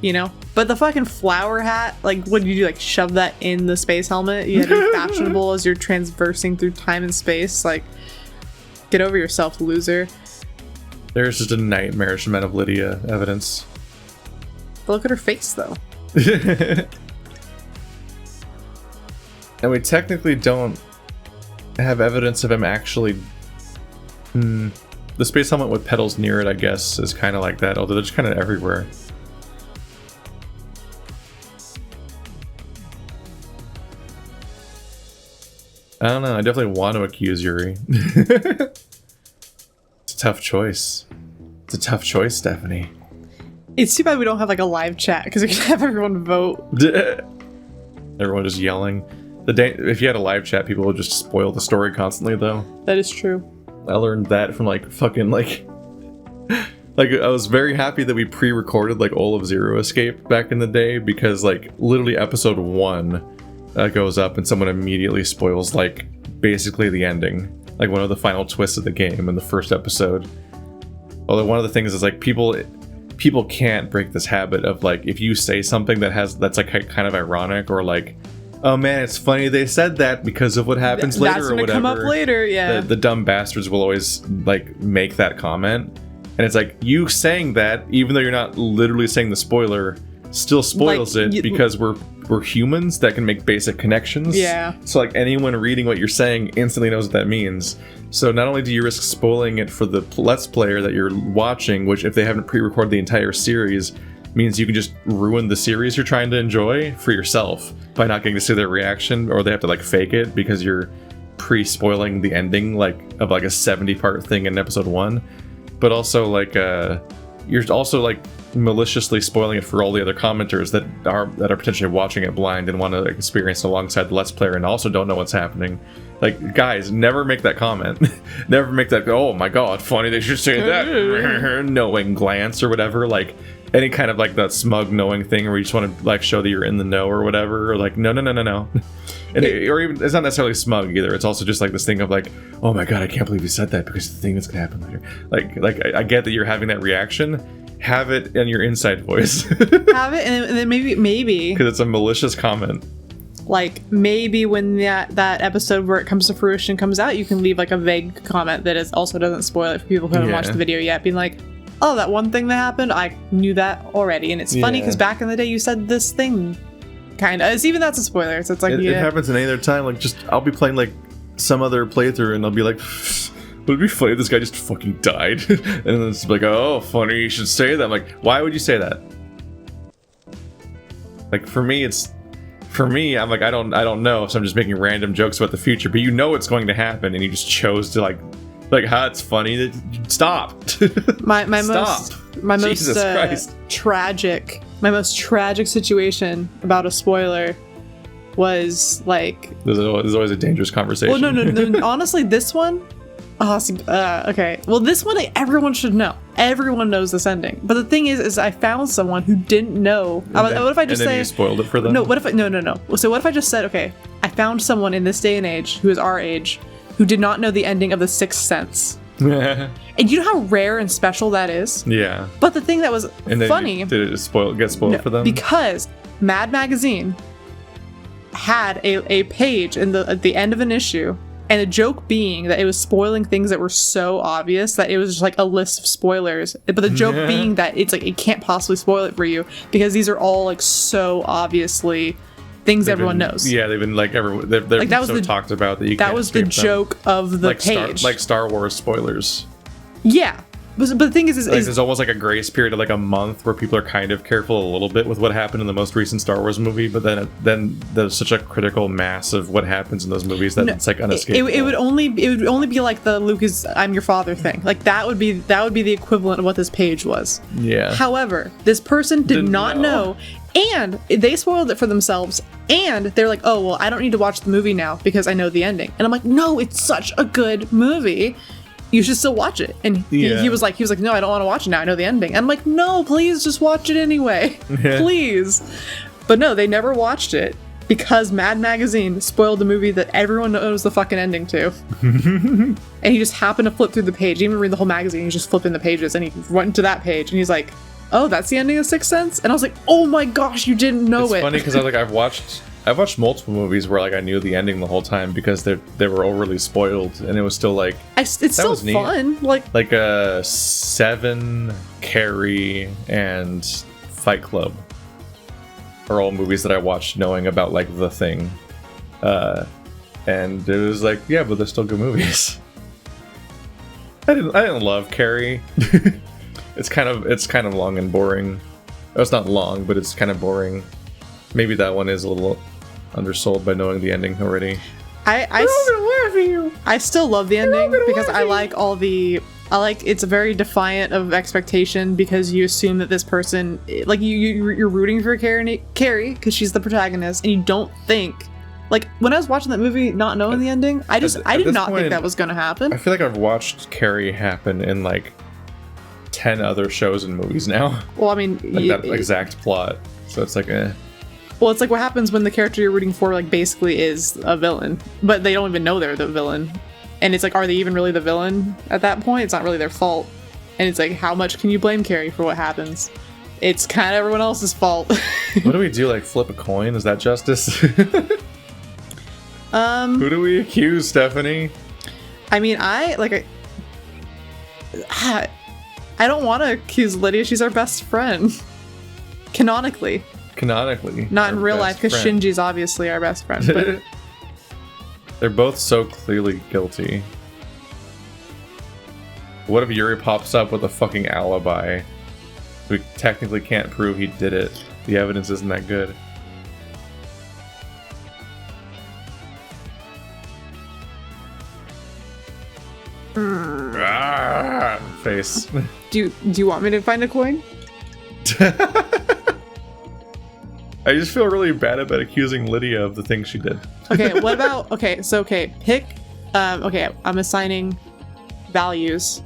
[SPEAKER 1] you know? But the fucking flower hat, like, what did you do? Like, shove that in the space helmet? You had to be fashionable as you're transversing through time and space? Like, get over yourself, loser.
[SPEAKER 2] There's just a nightmarish amount of Lydia evidence.
[SPEAKER 1] But look at her face, though.
[SPEAKER 2] And we technically don't have evidence of him actually... The space helmet with petals near it, I guess, is kind of like that, although they're just kind of everywhere. I don't know, I definitely want to accuse Yuri. It's a tough choice. It's a tough choice, Stephanie.
[SPEAKER 1] It's too bad we don't have, like, a live chat, because we could have everyone vote.
[SPEAKER 2] Everyone just yelling. If you had a live chat, people would just spoil the story constantly, though.
[SPEAKER 1] That is true.
[SPEAKER 2] I learned that from, like, fucking, like... Like, I was very happy that we pre-recorded, like, all of Zero Escape back in the day, because, like, literally episode 1 goes up and someone immediately spoils, like, basically the ending. Like, one of the final twists of the game in the first episode. Although one of the things is, like, people can't break this habit of, like, if you say something that's like kind of ironic, or like, oh man, it's funny they said that because of what happens later,
[SPEAKER 1] That's
[SPEAKER 2] or
[SPEAKER 1] gonna
[SPEAKER 2] whatever.
[SPEAKER 1] come up later, yeah.
[SPEAKER 2] The dumb bastards will always, like, make that comment, and it's like, you saying that, even though you're not literally saying the spoiler, still spoils
[SPEAKER 1] Like,
[SPEAKER 2] it, because we're humans that can make basic connections.
[SPEAKER 1] Yeah.
[SPEAKER 2] So, like, anyone reading what you're saying instantly knows what that means. So not only do you risk spoiling it for the Let's Player that you're watching, which if they haven't pre-recorded the entire series, means you can just ruin the series you're trying to enjoy for yourself by not getting to see their reaction, or they have to, like, fake it because you're pre-spoiling the ending, like, of, like, a 70-part thing in episode 1. But also, like, you're also, like, maliciously spoiling it for all the other commenters that are potentially watching it blind and want to experience it alongside the Let's Player and also don't know what's happening. Like, guys, never make that comment. Never make that, oh my god, funny they should say that, knowing glance or whatever. Like, any kind of, like, that smug knowing thing where you just want to, like, show that you're in the know or whatever, or like, no. And or even, it's not necessarily smug either. It's also just like this thing of, like, oh my god, I can't believe you said that because the thing that's gonna happen later. Like I get that you're having that reaction. Have it in your inside voice.
[SPEAKER 1] Have it, and then maybe
[SPEAKER 2] because it's a malicious comment.
[SPEAKER 1] like maybe when that episode where it comes to fruition comes out, you can leave like a vague comment that also doesn't spoil it for people who haven't watched the video yet, being like, oh, that one thing that happened, I knew that already. And it's funny because back in the day you said this thing, kind of. It's even that's a spoiler. So it's like
[SPEAKER 2] it happens in any other time. Like, just I'll be playing like some other playthrough and I'll be like, would it be funny if this guy just fucking died? And then it's like, oh, funny, you should say that. I'm like, why would you say that? Like, for me, I'm like, I don't know, so I'm just making random jokes about the future, but you know it's going to happen, and you just chose to like, it's funny. Stop.
[SPEAKER 1] My
[SPEAKER 2] Stop.
[SPEAKER 1] most tragic situation about a spoiler was like.
[SPEAKER 2] There's always a dangerous conversation.
[SPEAKER 1] Well, no. Honestly, this one. Okay. Well, this one everyone should know. Everyone knows this ending. But the thing is I found someone who didn't know. What if I just say
[SPEAKER 2] you spoiled it for them?
[SPEAKER 1] No. What if no. So what if I just said, okay, I found someone in this day and age who is our age who did not know the ending of The Sixth Sense. And you know how rare and special that is?
[SPEAKER 2] Yeah.
[SPEAKER 1] But the thing that was funny...
[SPEAKER 2] Did it get spoiled for them?
[SPEAKER 1] Because Mad Magazine had a page at the end of an issue, and the joke being that it was spoiling things that were so obvious that it was just like a list of spoilers. But the joke being that it's like it can't possibly spoil it for you because these are all like so obviously... things everyone knows. Yeah,
[SPEAKER 2] they've been like they're
[SPEAKER 1] like that was
[SPEAKER 2] so talked about that you
[SPEAKER 1] that
[SPEAKER 2] can't
[SPEAKER 1] was the joke of the page.
[SPEAKER 2] Like Star Wars spoilers.
[SPEAKER 1] Yeah, but the thing is
[SPEAKER 2] there's almost like a grace period of like a month where people are kind of careful a little bit with what happened in the most recent Star Wars movie, but then there's such a critical mass of what happens in those movies that it's like unescapable.
[SPEAKER 1] It would only be like the Luke is I'm your father thing. Like that would be the equivalent of what this page was.
[SPEAKER 2] Yeah.
[SPEAKER 1] However, this person didn't not know. And they spoiled it for themselves, and they're like, oh, well, I don't need to watch the movie now because I know the ending. And I'm like, no, it's such a good movie. You should still watch it. And he was like, no, I don't want to watch it now. I know the ending. And I'm like, no, please just watch it anyway. Please. But no, they never watched it because Mad Magazine spoiled the movie that everyone knows the fucking ending to. And he just happened to flip through the page. He didn't even read the whole magazine. He's just flipping the pages, and he went to that page, and he's like, oh, that's the ending of Sixth Sense? And I was like, oh my gosh, you didn't know it.
[SPEAKER 2] It's funny because I've watched multiple movies where like I knew the ending the whole time because they were overly spoiled, and it was still like
[SPEAKER 1] it's still fun. Like
[SPEAKER 2] Seven, Carrie, and Fight Club are all movies that I watched knowing about like the thing, and it was like, yeah, but they're still good movies. I didn't love Carrie. It's kind of long and boring. Oh, it's not long, but it's kind of boring. Maybe that one is a little undersold by knowing the ending already.
[SPEAKER 1] I still love the ending because I like it's very defiant of expectation because you assume that this person, like you're rooting for Carrie because she's the protagonist, and you don't think. Like, when I was watching that movie not knowing the ending, I did not think that was going to happen.
[SPEAKER 2] I feel like I've watched Carrie happen in like 10 other shows and movies now.
[SPEAKER 1] Well, I mean,
[SPEAKER 2] like that exact plot. So it's like
[SPEAKER 1] well, it's like what happens when the character you're rooting for like basically is a villain, but they don't even know they're the villain. And it's like, are they even really the villain at that point? It's not really their fault. And it's like, how much can you blame Carrie for what happens? It's kind of everyone else's fault.
[SPEAKER 2] What do we do? Like flip a coin? Is that justice? Who do we accuse, Stephanie?
[SPEAKER 1] I mean, I don't want to accuse Lydia. She's our best friend. Canonically. Not in real life, because Shinji's obviously our best friend. But
[SPEAKER 2] they're both so clearly guilty. What if Yuri pops up with a fucking alibi? We technically can't prove he did it. The evidence isn't that good. Face.
[SPEAKER 1] Do you want me to find a coin?
[SPEAKER 2] I just feel really bad about accusing Lydia of the things she did.
[SPEAKER 1] Okay, what about pick I'm assigning values.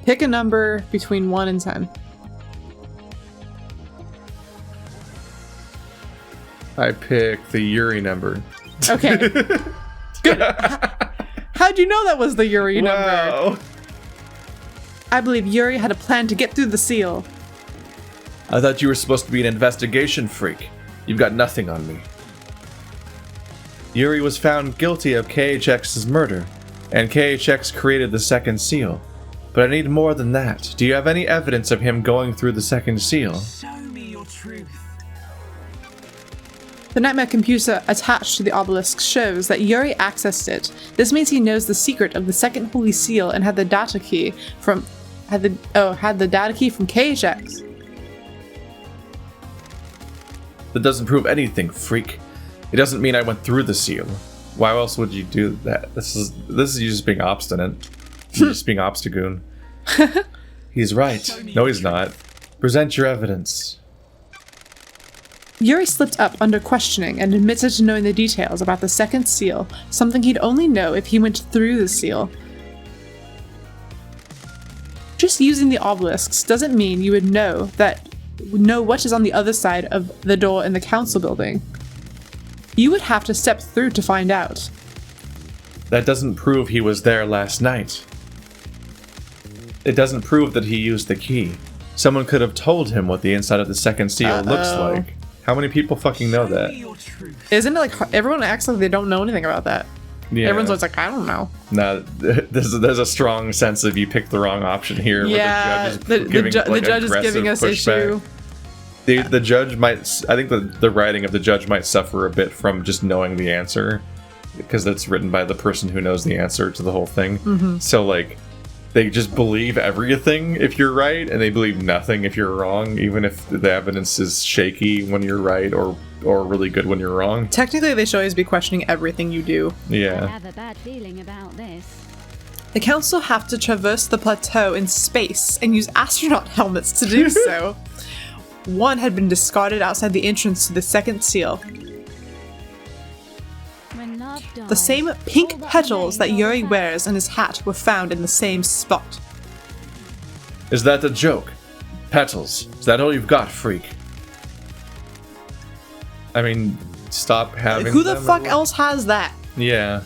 [SPEAKER 1] Pick a number between 1 and 10.
[SPEAKER 2] I pick the Yuri number.
[SPEAKER 1] Okay. Good. How'd you know that was the Yuri number? I believe Yuri had a plan to get through the seal.
[SPEAKER 2] I thought you were supposed to be an investigation freak. You've got nothing on me. Yuri was found guilty of KHX's murder, and KHX created the second seal. But I need more than that. Do you have any evidence of him going through the second seal?
[SPEAKER 3] Show me your truth.
[SPEAKER 1] The nightmare computer attached to the obelisk shows that Yuri accessed it. This means he knows the secret of the second holy seal and had the data key from KHX.
[SPEAKER 2] That doesn't prove anything, freak. It doesn't mean I went through the seal. Why else would you do that? This is you just being obstinate. You're just being obstagoon. He's right. No, he's not. Present your evidence.
[SPEAKER 1] Yuri slipped up under questioning and admitted to knowing the details about the second seal, something he'd only know if he went through the seal. Just using the obelisks doesn't mean you would know what is on the other side of the door in the council building. You would have to step through to find out.
[SPEAKER 2] That doesn't prove he was there last night. It doesn't prove that he used the key. Someone could have told him what the inside of the second seal looks like. How many people fucking know that?
[SPEAKER 1] Isn't it like everyone acts like they don't know anything about that?
[SPEAKER 2] Yeah.
[SPEAKER 1] Everyone's always like, I don't know.
[SPEAKER 2] No, there's a strong sense of you picked the wrong option here.
[SPEAKER 1] Yeah, the judge is giving us issue.
[SPEAKER 2] The judge might, I think the writing of the judge might suffer a bit from just knowing the answer, because that's written by the person who knows the answer to the whole thing.
[SPEAKER 1] Mm-hmm.
[SPEAKER 2] So like, they just believe everything if you're right, and they believe nothing if you're wrong, even if the evidence is shaky when you're right or really good when you're wrong.
[SPEAKER 1] Technically, they should always be questioning everything you do.
[SPEAKER 2] Yeah.
[SPEAKER 4] I have a bad feeling about this.
[SPEAKER 1] The council have to traverse the plateau in space and use astronaut helmets to do so. One had been discarded outside the entrance to the second seal.
[SPEAKER 4] When love dies,
[SPEAKER 1] The same
[SPEAKER 4] all
[SPEAKER 1] pink
[SPEAKER 4] that
[SPEAKER 1] petals that
[SPEAKER 4] remains
[SPEAKER 1] Yuri
[SPEAKER 4] are
[SPEAKER 1] wears in his hat were found in the same spot.
[SPEAKER 2] Is that the joke? Petals. Is that all you've got, freak? I mean, stop having
[SPEAKER 1] Who the
[SPEAKER 2] them
[SPEAKER 1] fuck
[SPEAKER 2] or-
[SPEAKER 1] else has that?
[SPEAKER 2] Yeah.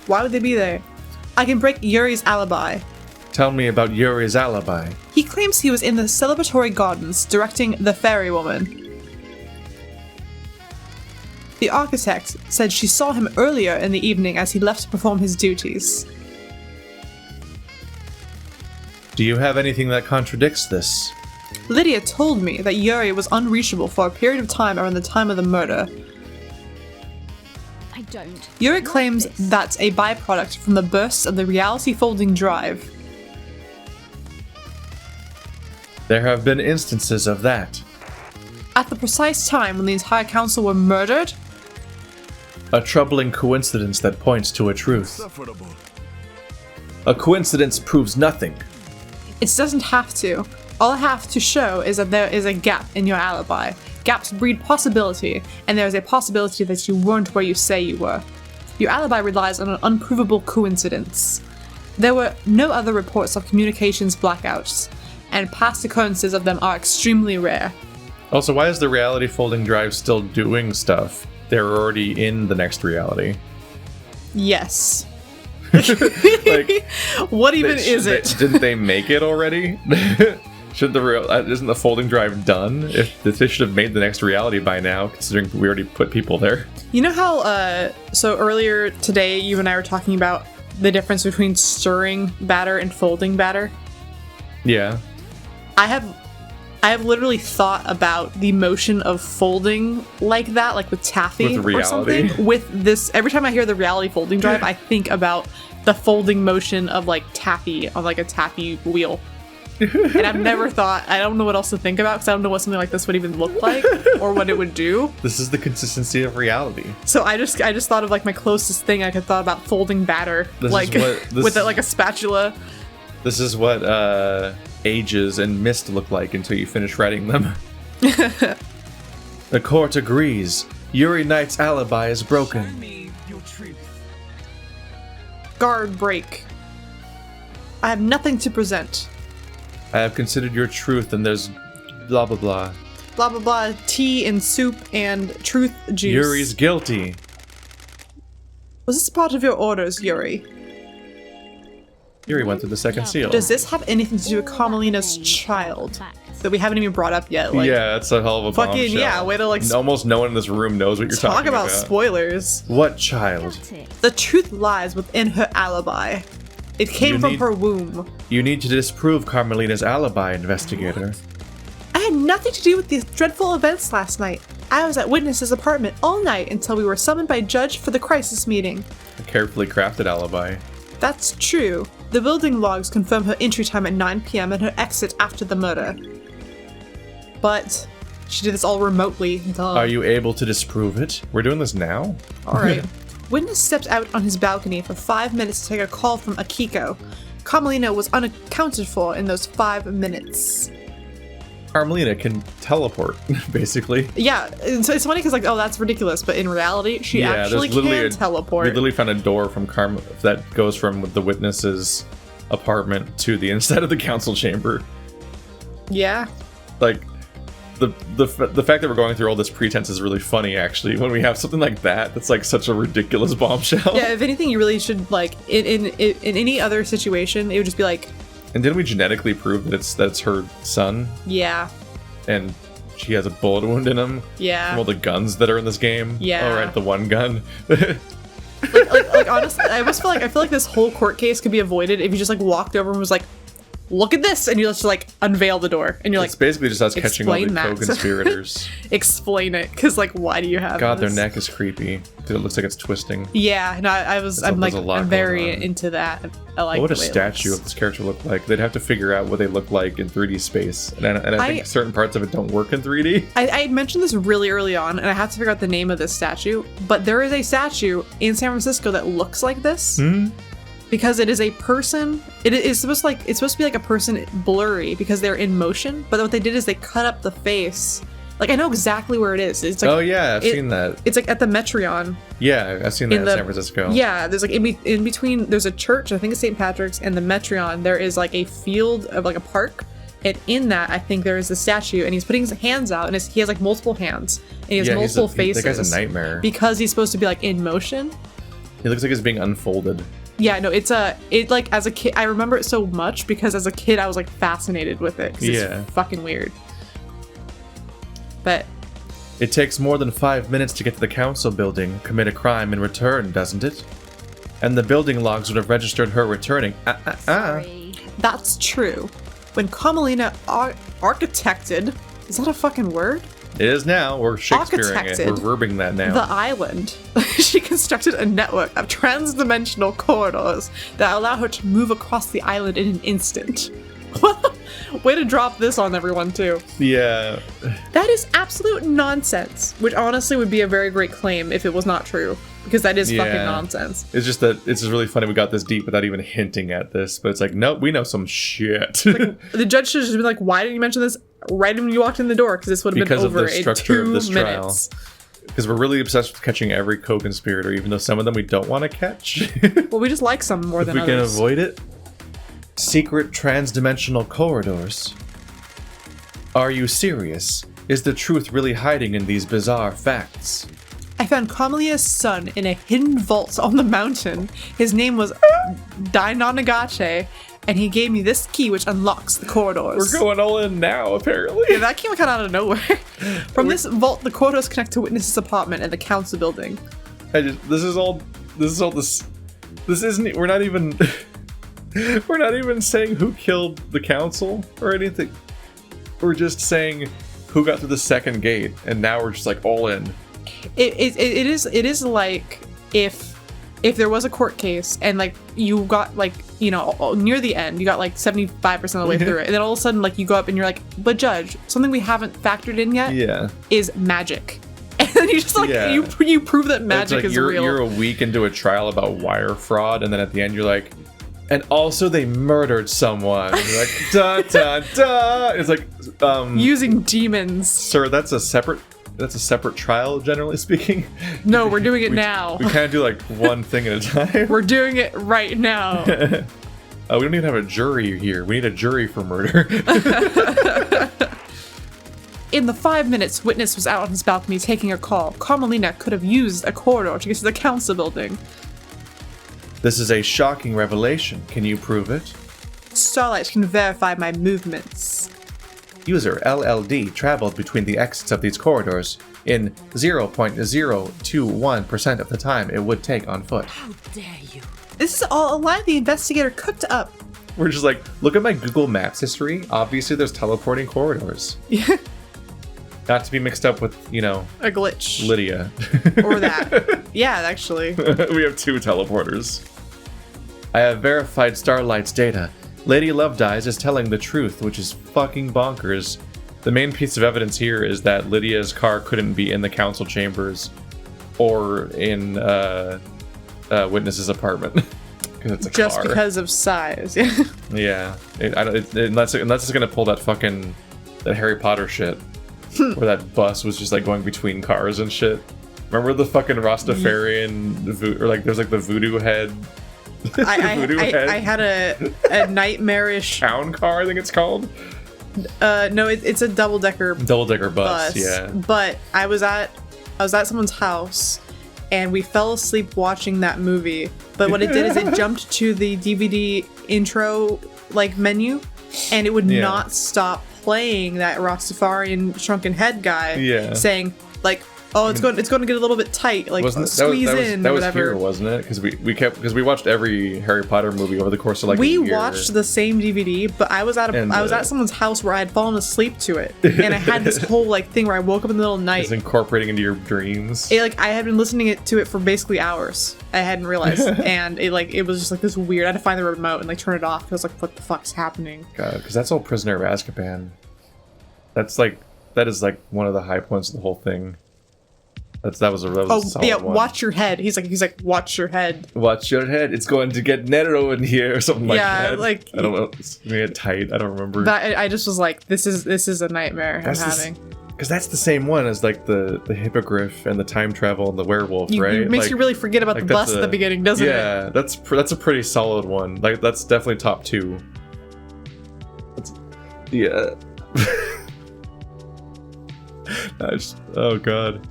[SPEAKER 1] Why would they be there? I can break Yuri's alibi.
[SPEAKER 2] Tell me about Yuri's alibi.
[SPEAKER 1] He claims he was in the celebratory gardens directing the fairy woman. The architect said she saw him earlier in the evening as he left to perform his duties.
[SPEAKER 2] Do you have anything that contradicts this?
[SPEAKER 1] Lydia told me that Yuri was unreachable for a period of time around the time of the murder.
[SPEAKER 4] I don't.
[SPEAKER 1] Yuri
[SPEAKER 4] like
[SPEAKER 1] claims
[SPEAKER 4] this.
[SPEAKER 1] that's a byproduct from the bursts of the reality folding drive.
[SPEAKER 2] There have been instances of that.
[SPEAKER 1] At the precise time when the entire council were murdered,
[SPEAKER 2] A troubling coincidence that points to a truth.
[SPEAKER 3] Sufferable.
[SPEAKER 2] A coincidence proves nothing.
[SPEAKER 1] it doesn't have to. All I have to show is that there is a gap in your alibi. Gaps breed possibility, and there is a possibility that you weren't where you say you were. Your alibi relies on an unprovable coincidence. There were no other reports of communications blackouts, and past occurrences of them are extremely rare.
[SPEAKER 2] Also, why is the reality folding drive still doing stuff? They're already in the next reality.
[SPEAKER 1] Yes.
[SPEAKER 2] Like,
[SPEAKER 1] What even is it?
[SPEAKER 2] Didn't they make it already? Isn't the folding drive done? If they should have made the next reality by now, considering we already put people there.
[SPEAKER 1] You know how, so earlier today, you and I were talking about the difference between stirring batter and folding batter?
[SPEAKER 2] Yeah.
[SPEAKER 1] I have literally thought about the motion of folding like that, like with taffy
[SPEAKER 2] With
[SPEAKER 1] or
[SPEAKER 2] reality.
[SPEAKER 1] something. With this, every time I hear the reality folding drive, I think about the folding motion of like taffy on like a taffy wheel. And I've never thought, I don't know what else to think about because I don't know what something like this would even look like or what it would do.
[SPEAKER 2] This is the consistency of reality.
[SPEAKER 1] So I just thought of like my closest thing I could thought about folding batter, like with it, like a spatula.
[SPEAKER 2] This is what ages and mist look like until you finish writing them. The court agrees. Yuri Knight's alibi is
[SPEAKER 3] Show
[SPEAKER 2] broken.
[SPEAKER 3] me your truth.
[SPEAKER 1] Guard break. I have nothing to present.
[SPEAKER 2] I have considered your truth and there's blah blah blah.
[SPEAKER 1] Blah blah blah. Tea and soup and truth juice.
[SPEAKER 2] Yuri's guilty.
[SPEAKER 1] Was this part of your orders, Yuri?
[SPEAKER 2] Yuri went through the second seal.
[SPEAKER 1] Does this have anything to do with Carmelina's child?
[SPEAKER 4] Facts.
[SPEAKER 1] that we haven't even brought up yet. Like,
[SPEAKER 2] yeah, it's a hell of a
[SPEAKER 1] fucking
[SPEAKER 2] bombshell.
[SPEAKER 1] yeah, way to like
[SPEAKER 2] Almost no one in this room knows what you're
[SPEAKER 1] talk
[SPEAKER 2] talking
[SPEAKER 1] about spoilers.
[SPEAKER 2] What child?
[SPEAKER 4] Got it.
[SPEAKER 1] The truth lies within her alibi. It came
[SPEAKER 2] You
[SPEAKER 1] from
[SPEAKER 2] need-
[SPEAKER 1] her womb.
[SPEAKER 2] You need to disprove Carmelina's alibi, investigator.
[SPEAKER 1] I had nothing to do with these dreadful events last night. I was at Witness's apartment all night until we were summoned by Judge for the crisis meeting.
[SPEAKER 2] A carefully crafted alibi.
[SPEAKER 1] That's true. The building logs confirm her entry time at 9 p.m. and her exit after the murder. But she did this all remotely. Duh.
[SPEAKER 2] Are you able to disprove it? We're doing this now?
[SPEAKER 1] Alright. Witness stepped out on his balcony for 5 minutes to take a call from Akiko. Carmelina was unaccounted for in those 5 minutes.
[SPEAKER 2] Carmelina can teleport, basically.
[SPEAKER 1] Yeah, and so it's funny because like, oh, that's ridiculous, but in reality, she actually can teleport.
[SPEAKER 2] We literally found a door from that goes from the witness's apartment to the inside of the council chamber.
[SPEAKER 1] Yeah.
[SPEAKER 2] Like, the fact that we're going through all this pretense is really funny, actually, when we have something like that that's like such a ridiculous bombshell.
[SPEAKER 1] Yeah, if anything, you really should like in any other situation, it would just be like,
[SPEAKER 2] And didn't we genetically prove that it's her son?
[SPEAKER 1] yeah,
[SPEAKER 2] And she has a bullet wound in him?
[SPEAKER 1] yeah.
[SPEAKER 2] From all the guns that are in this game?
[SPEAKER 1] Yeah.
[SPEAKER 2] Oh, right, the one gun.
[SPEAKER 1] like honestly, I feel like this whole court case could be avoided if you just like walked over and was like, look at this, and you just like unveil the door, and you're
[SPEAKER 2] It's
[SPEAKER 1] like,
[SPEAKER 2] basically just us catching all the
[SPEAKER 1] explain that.
[SPEAKER 2] co-conspirators.
[SPEAKER 1] explain it, because like, why do you have
[SPEAKER 2] God, their
[SPEAKER 1] this?
[SPEAKER 2] neck is creepy. Because it looks like it's twisting.
[SPEAKER 1] Yeah, no,
[SPEAKER 2] There's a lot
[SPEAKER 1] I'm very
[SPEAKER 2] going on.
[SPEAKER 1] into that. I like
[SPEAKER 2] What would a
[SPEAKER 1] the way it
[SPEAKER 2] statue
[SPEAKER 1] looks.
[SPEAKER 2] of this character look like? They'd have to figure out what they look like in 3D space. And I think certain parts of it don't work in 3D.
[SPEAKER 1] I mentioned this really early on, and I have to figure out the name of this statue, but there is a statue in San Francisco that looks like this. Because it is a person. It's supposed to be like a person blurry because they're in motion. But what they did is they cut up the face. Like, I know exactly where it is. It's like,
[SPEAKER 2] Oh yeah, I've seen that.
[SPEAKER 1] It's like at the Metreon.
[SPEAKER 2] Yeah, I've seen that in
[SPEAKER 1] the-
[SPEAKER 2] San Francisco.
[SPEAKER 1] Yeah, there's like in between. There's a church. I think it's St. Patrick's, and the Metreon. There is like a field of like a park, and in that I think there is a statue, and he's putting his hands out, and he has like multiple hands, and he has
[SPEAKER 2] Yeah,
[SPEAKER 1] multiple faces.
[SPEAKER 2] That guy's a nightmare.
[SPEAKER 1] Because he's supposed to be like in motion.
[SPEAKER 2] He looks like he's being unfolded.
[SPEAKER 1] Yeah, no, it like as a kid, I remember it so much because as a kid I was like fascinated with it because
[SPEAKER 2] Yeah.
[SPEAKER 1] it's fucking weird. But
[SPEAKER 2] It takes more than 5 minutes to get to the council building, commit a crime, and return, doesn't it? And the building logs would have registered her returning.
[SPEAKER 4] Sorry.
[SPEAKER 1] that's true. When Carmelina architected, is that a fucking word?
[SPEAKER 2] It is now. We're Shakespeareing it.
[SPEAKER 1] Architected
[SPEAKER 2] We're verbing that now.
[SPEAKER 1] The island. She constructed a network of trans-dimensional corridors that allow her to move across the island in an instant. Way to drop this on everyone too.
[SPEAKER 2] Yeah.
[SPEAKER 1] That is absolute nonsense, which honestly would be a very great claim if it was not true, because that is fucking
[SPEAKER 2] Yeah.
[SPEAKER 1] nonsense.
[SPEAKER 2] It's just that it's just really funny we got this deep without even hinting at this. But it's like, nope, we know some shit.
[SPEAKER 1] The judge should have just been like, why didn't you mention this right when you walked in the door? Because this would have been
[SPEAKER 2] Because of
[SPEAKER 1] over
[SPEAKER 2] the
[SPEAKER 1] in
[SPEAKER 2] structure
[SPEAKER 1] 2
[SPEAKER 2] of this trial.
[SPEAKER 1] minutes.
[SPEAKER 2] Because we're really obsessed with catching every co-conspirator, even though some of them we don't want to catch.
[SPEAKER 1] Well, we just like some more
[SPEAKER 2] If
[SPEAKER 1] than
[SPEAKER 2] we can
[SPEAKER 1] others.
[SPEAKER 2] avoid it. Secret trans-dimensional corridors. Are you serious? Is the truth really hiding in these bizarre facts?
[SPEAKER 1] I found Carmelia's son in a hidden vault on the mountain. His name was Dainonagache, and he gave me this key which unlocks the corridors.
[SPEAKER 2] We're going all in now, apparently.
[SPEAKER 1] Yeah, that came kind of out of nowhere. From this vault, the corridors connect to Witness's apartment and the council building.
[SPEAKER 2] This isn't, we're not even, we're not even saying who killed the council or anything. We're just saying who got through the second gate, and now we're just like all in.
[SPEAKER 1] It is like if there was a court case and like you got like, you know, near the end you got like 75% of the way through it, and then all of a sudden like you go up and you're like, but judge, something we haven't factored in yet
[SPEAKER 2] Yeah.
[SPEAKER 1] is magic. And then you just like
[SPEAKER 2] Yeah.
[SPEAKER 1] you prove that
[SPEAKER 2] It's
[SPEAKER 1] magic
[SPEAKER 2] like
[SPEAKER 1] is
[SPEAKER 2] you're,
[SPEAKER 1] real.
[SPEAKER 2] You're a week into a trial about wire fraud, and then at the end you're like, and also they murdered someone. You're like, da da da. It's like,
[SPEAKER 1] using demons.
[SPEAKER 2] sir, that's a separate trial, generally speaking.
[SPEAKER 1] No, we're doing it now.
[SPEAKER 2] We can't do like one thing at a time.
[SPEAKER 1] We're doing it right now.
[SPEAKER 2] We don't even have a jury here. We need a jury for murder.
[SPEAKER 1] In the 5 minutes Witness was out on his balcony taking a call, Carmelina could have used a corridor to get to the council building.
[SPEAKER 2] This is a shocking revelation. Can you prove it?
[SPEAKER 1] Starlight can verify my movements.
[SPEAKER 2] User LLD traveled between the exits of these corridors in 0.021% of the time it would take on foot.
[SPEAKER 3] How dare you?
[SPEAKER 1] This is all a lie the investigator cooked up.
[SPEAKER 2] We're just like, look at my Google Maps history. Obviously, there's teleporting corridors.
[SPEAKER 1] Yeah.
[SPEAKER 2] Not to be mixed up with,
[SPEAKER 1] A glitch.
[SPEAKER 2] Lydia.
[SPEAKER 1] Or that. Yeah, actually.
[SPEAKER 2] We have 2 teleporters. I have verified Starlight's data. Lady Lovedeyes is telling the truth, which is fucking bonkers. The main piece of evidence here is that Lydia's car couldn't be in the council chambers or in Witness's apartment. It's a
[SPEAKER 1] Just
[SPEAKER 2] car.
[SPEAKER 1] because of size.
[SPEAKER 2] Yeah. Unless it's gonna pull that Harry Potter shit. Where that bus was just like going between cars and shit. Remember the fucking Rastafarian, or like there's like the voodoo head.
[SPEAKER 1] I had a nightmarish
[SPEAKER 2] Town car, I think it's called.
[SPEAKER 1] no, it's a double-decker
[SPEAKER 2] Bus, yeah.
[SPEAKER 1] But I was at someone's house and we fell asleep watching that movie. But what it did is it jumped to the DVD intro like menu and it would not stop playing that Rastafarian shrunken head guy saying like, oh, it's going to get a little bit tight, like squeeze in or whatever.
[SPEAKER 2] Here, wasn't it? Because we watched every Harry Potter movie over the course of like a year.
[SPEAKER 1] We watched the same DVD, but I was at someone's house where I had fallen asleep to it, and I had this whole like thing where I woke up in the middle of the night.
[SPEAKER 2] It's incorporating into your dreams.
[SPEAKER 1] I had been listening to it for basically hours. I hadn't realized, and it was just like this weird. I had to find the remote and like turn it off. I was like, what the fuck's happening?
[SPEAKER 2] God, because that's all Prisoner of Azkaban. That is like one of the high points of the whole thing. That was a solid one.
[SPEAKER 1] Watch your head. He's like, watch your head.
[SPEAKER 2] Watch your head. It's going to get narrow in here, or something like that.
[SPEAKER 1] Yeah, like
[SPEAKER 2] I don't know. It's gonna get tight. I don't remember.
[SPEAKER 1] But I just was like, this is a nightmare I'm having.
[SPEAKER 2] Because that's the same one as like the hippogriff and the time travel and the werewolf, right?
[SPEAKER 1] It makes you really forget about the bus at the beginning, doesn't it?
[SPEAKER 2] Yeah, that's a pretty solid one. Like that's definitely top 2. Yeah. Oh god.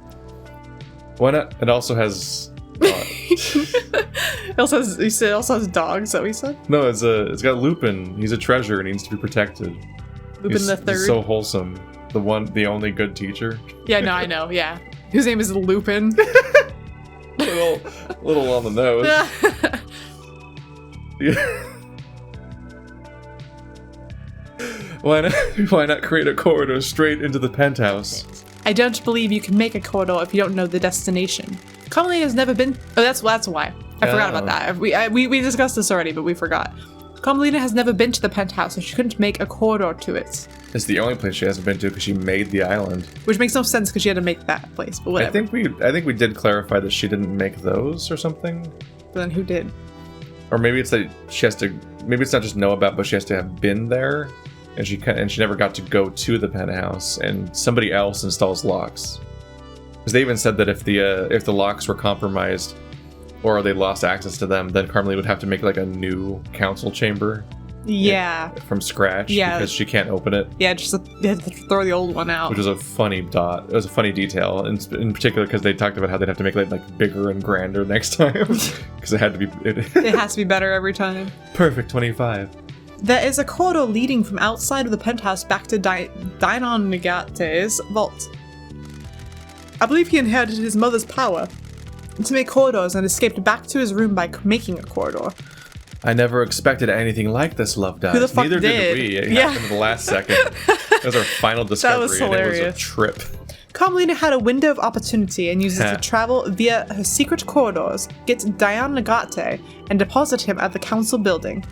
[SPEAKER 2] Why not? It also has.
[SPEAKER 1] It also has dogs. Is that what you said?
[SPEAKER 2] No, it's got Lupin. He's a treasure and needs to be protected.
[SPEAKER 1] Lupin the Third.
[SPEAKER 2] He's so wholesome. The only good teacher.
[SPEAKER 1] Yeah, no, I know. Yeah, his name is Lupin.
[SPEAKER 2] little on the nose. Yeah. Why not create a corridor straight into the penthouse?
[SPEAKER 1] I don't believe you can make a corridor if you don't know the destination. Commonly has never been. Oh, that's why. I forgot about that. We discussed this already, but we forgot. Carmelita has never been to the penthouse, so she couldn't make a corridor to it.
[SPEAKER 2] It's the only place she hasn't been to because she made the island.
[SPEAKER 1] Which makes no sense because she had to make that place, but whatever.
[SPEAKER 2] I think we did clarify that she didn't make those or something.
[SPEAKER 1] But then who did?
[SPEAKER 2] Or maybe it's that she has to. Maybe it's not just know about, but she has to have been there, and she never got to go to the penthouse, and somebody else installs locks. Because they even said that if the locks were compromised, or they lost access to them, then Carmelita would have to make like a new council chamber.
[SPEAKER 1] Yeah.
[SPEAKER 2] From scratch.
[SPEAKER 1] Yeah.
[SPEAKER 2] Because she can't open it.
[SPEAKER 1] Yeah, just throw the old one out.
[SPEAKER 2] Which was a funny dot. It was a funny detail, in particular because they talked about how they'd have to make it like bigger and grander next time. Because it had to be.
[SPEAKER 1] It has to be better every time.
[SPEAKER 2] Perfect 25.
[SPEAKER 1] There is a corridor leading from outside of the penthouse back to Dinon Negate's vault. I believe he inherited his mother's power to make corridors and escaped back to his room by making a corridor.
[SPEAKER 2] I never expected anything like this, Lovedeyes.
[SPEAKER 1] Who the fuck
[SPEAKER 2] Neither did we. It happened at the last second. That was our final discovery.
[SPEAKER 1] That was hilarious.
[SPEAKER 2] And it was a trip.
[SPEAKER 1] Carmelita had a window of opportunity and uses to travel via her secret corridors, get Dion Negate, and deposit him at the council building.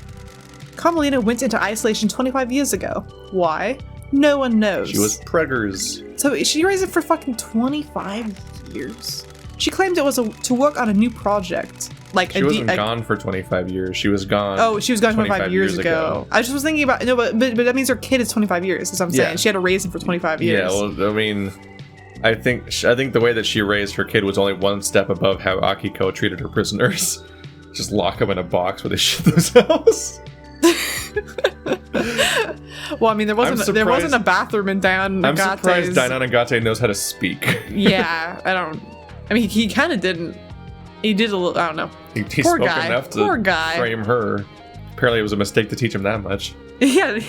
[SPEAKER 1] Carmelita went into isolation 25 years ago. Why? No one knows.
[SPEAKER 2] She was preggers.
[SPEAKER 1] So she raised it for fucking 25 years. She claimed it was to work on a new project. Like
[SPEAKER 2] she wasn't gone for 25 years. She was gone.
[SPEAKER 1] Oh, she was gone 25 years ago. I just was thinking about but that means her kid is 25 years. That's what I'm saying. She had to raise him for 25 years.
[SPEAKER 2] Yeah, well, I mean, I think the way that she raised her kid was only one step above how Akiko treated her prisoners. Just lock them in a box where they shit themselves.
[SPEAKER 1] Well, I mean, there wasn't a bathroom in Dion Negate's.
[SPEAKER 2] I'm surprised Dion Negate knows how to speak.
[SPEAKER 1] Yeah, I mean, he kind of didn't. He did a little. I don't know.
[SPEAKER 2] He spoke enough to frame her. Apparently, it was a mistake to teach him that much.
[SPEAKER 1] Yeah,